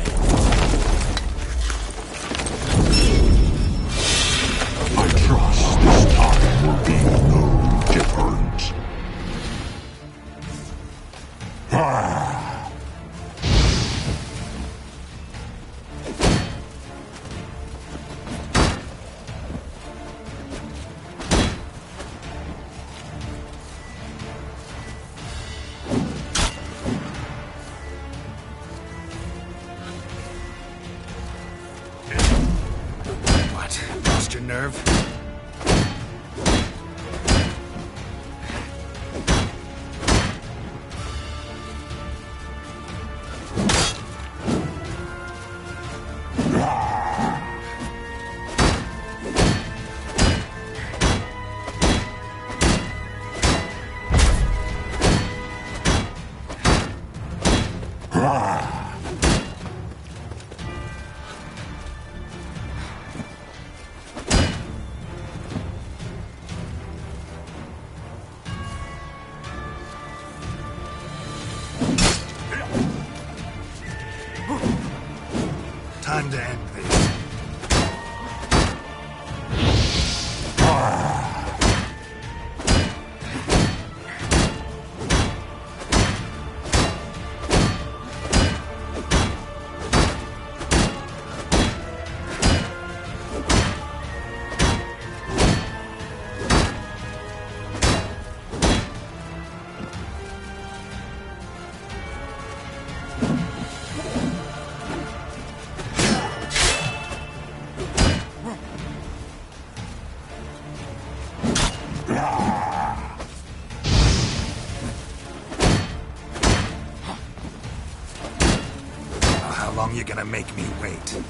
I trust this time will be no different. Lost your nerve? Time to end this. How long you gonna make me wait?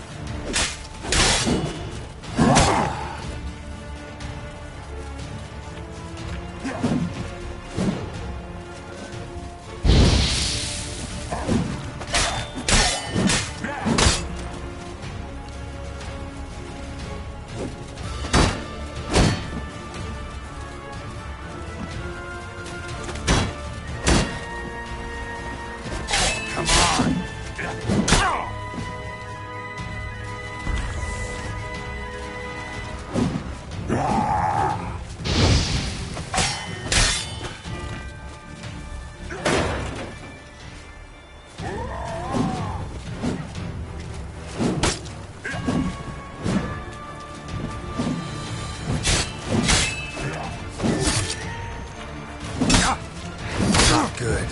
Good.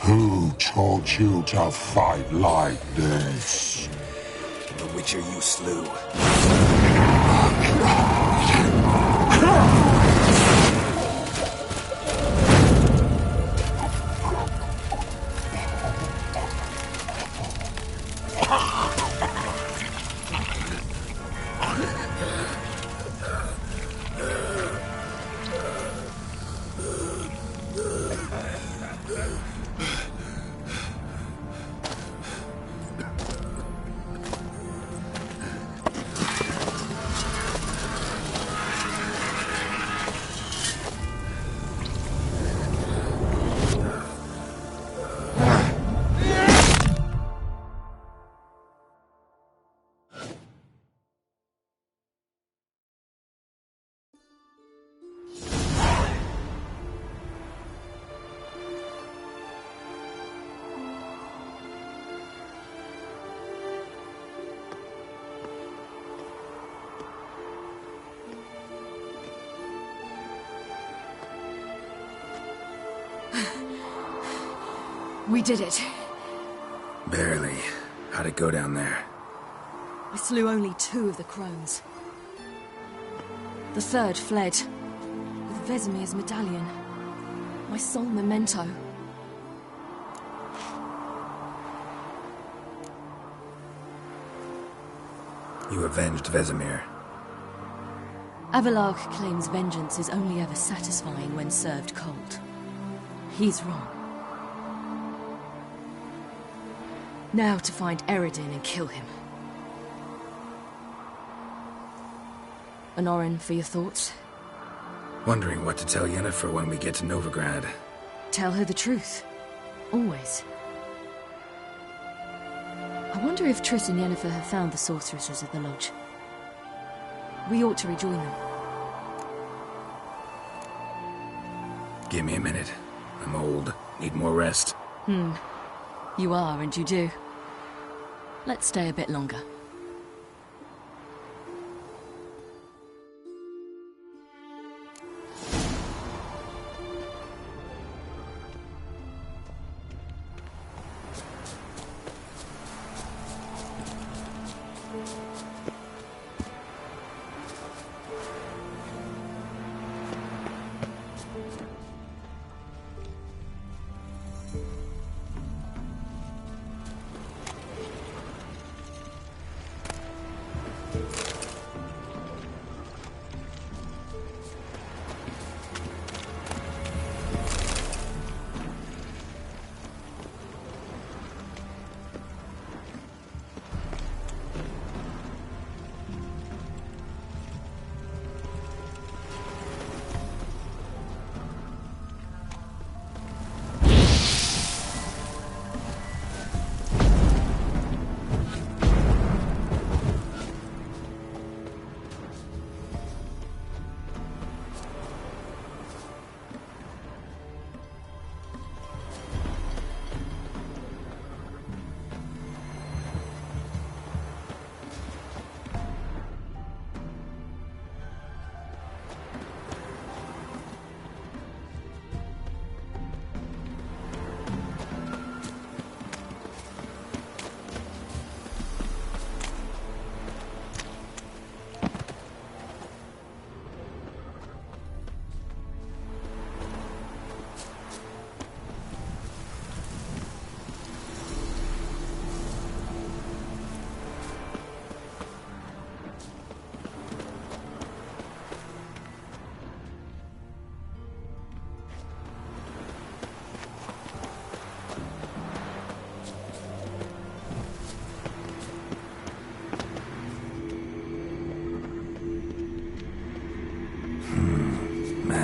Who taught you to fight like this? The Witcher you slew. We did it. Barely. How'd it go down there? I slew only 2 of the crones. The third fled, with Vesemir's medallion. My sole memento. You avenged Vesemir. Avalark claims vengeance is only ever satisfying when served cold. He's wrong. Now to find Eredin and kill him. Honorin, for your thoughts? Wondering what to tell Yennefer when we get to Novigrad. Tell her the truth. Always. I wonder if Triss and Yennefer have found the sorceresses of the Lodge. We ought to rejoin them. Give me a minute. I'm old. Need more rest. You are, and you do. Let's stay a bit longer.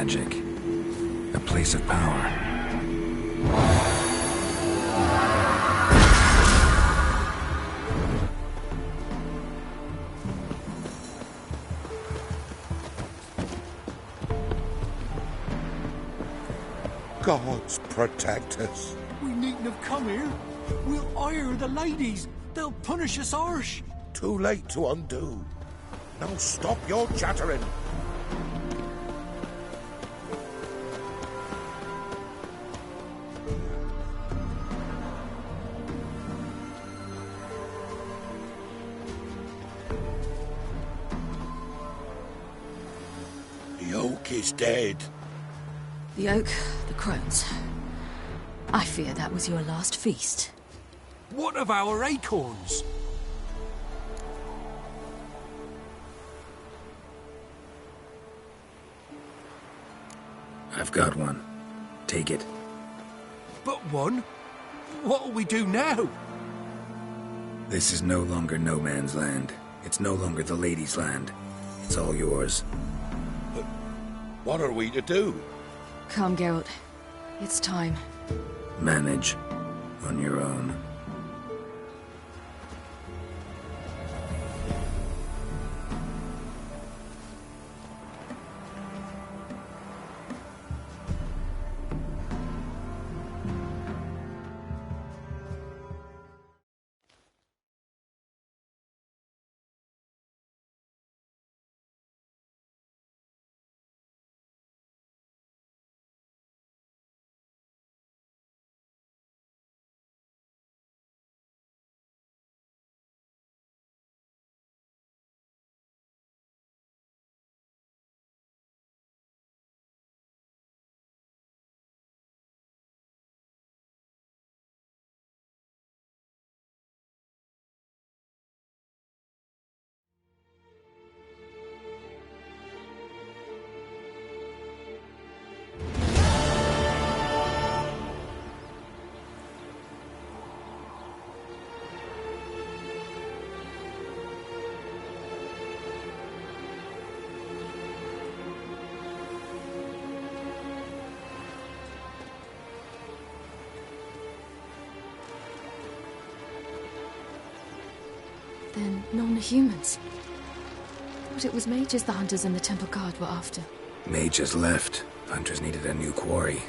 magic. A place of power. Gods protect us. We needn't have come here. We'll ire the ladies. They'll punish us harsh. Too late to undo. Now stop your chattering. The oak is dead. The oak, the crones. I fear that was your last feast. What of our acorns? I've got one. Take it. But one? What'll we do now? This is no longer no man's land. It's no longer the lady's land. It's all yours. But what are we to do? Come, Geralt. It's time. Manage. On your own. Then non-humans. But it was mages the hunters and the temple guard were after. Mages left. Hunters needed a new quarry.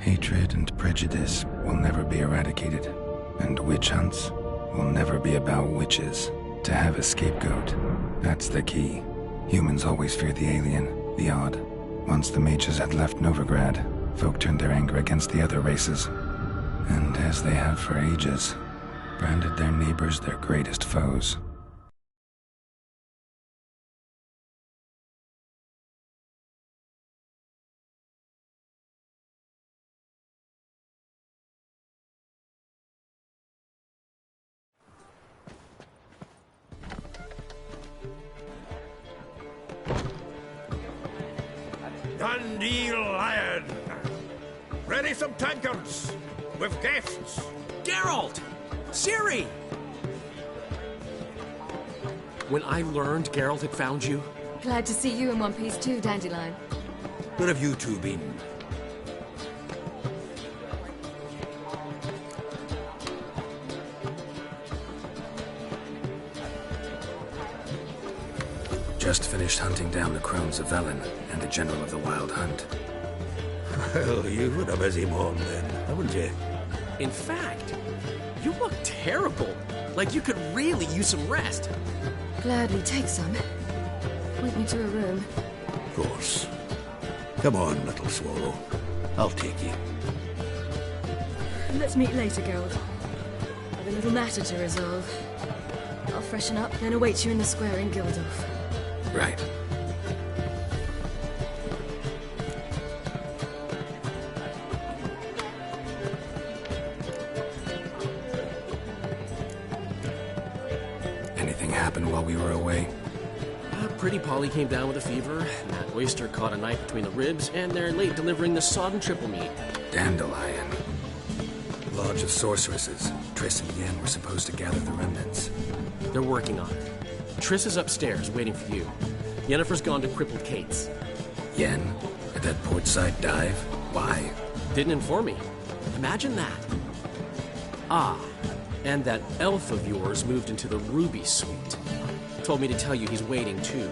Hatred and prejudice will never be eradicated, and witch hunts will never be about witches. To have a scapegoat, that's the key. Humans always fear the alien. The odd. Once the mages had left Novigrad, folk turned their anger against the other races. And as they have for ages, branded their neighbors their greatest foes. Dandelion! Ready some tankards with guests. Geralt! Ciri! When I learned Geralt had found you... Glad to see you in one piece too, Dandelion. Where have you two been? Just finished hunting down the crones of Velen and the general of the Wild Hunt. Well, you've had a busy morning then, haven't you? In fact, you look terrible. Like you could really use some rest. Gladly take some. Point me to a room. Of course. Come on, little swallow. I'll take you. Let's meet later, Geralt. I've a little matter to resolve. I'll freshen up, then await you in the square in Gildorf. Right. Anything happened while we were away? Pretty Polly came down with a fever, and that oyster caught a knife between the ribs, and they're late delivering the sodden triple meat. Dandelion. Lodge of Sorceresses. Triss and Yen were supposed to gather the remnants. They're working on it. Triss is upstairs, waiting for you. Yennefer's gone to Crippled Kate's. Yen? At that portside dive? Why? Didn't inform me. Imagine that. Ah, and that elf of yours moved into the Ruby Suite. Told me to tell you he's waiting, too.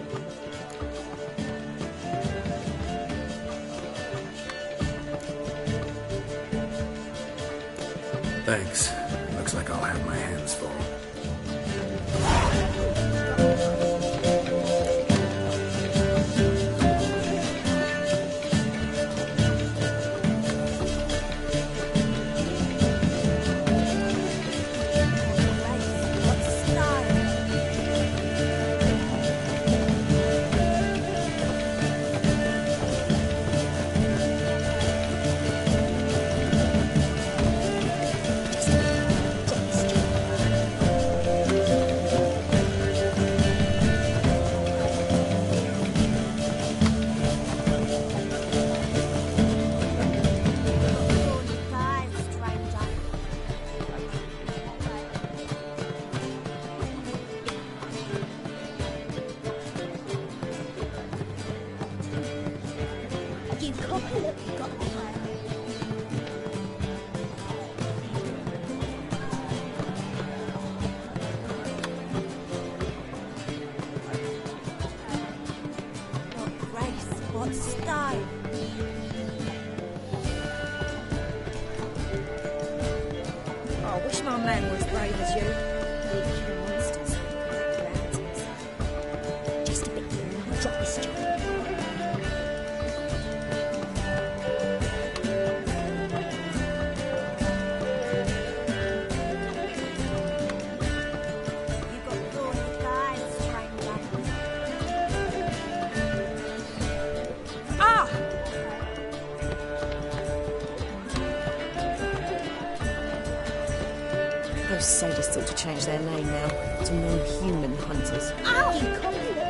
Thanks. Looks like I'll have my hands full. Those sadists ought to change their name now to non-human hunters. Ow!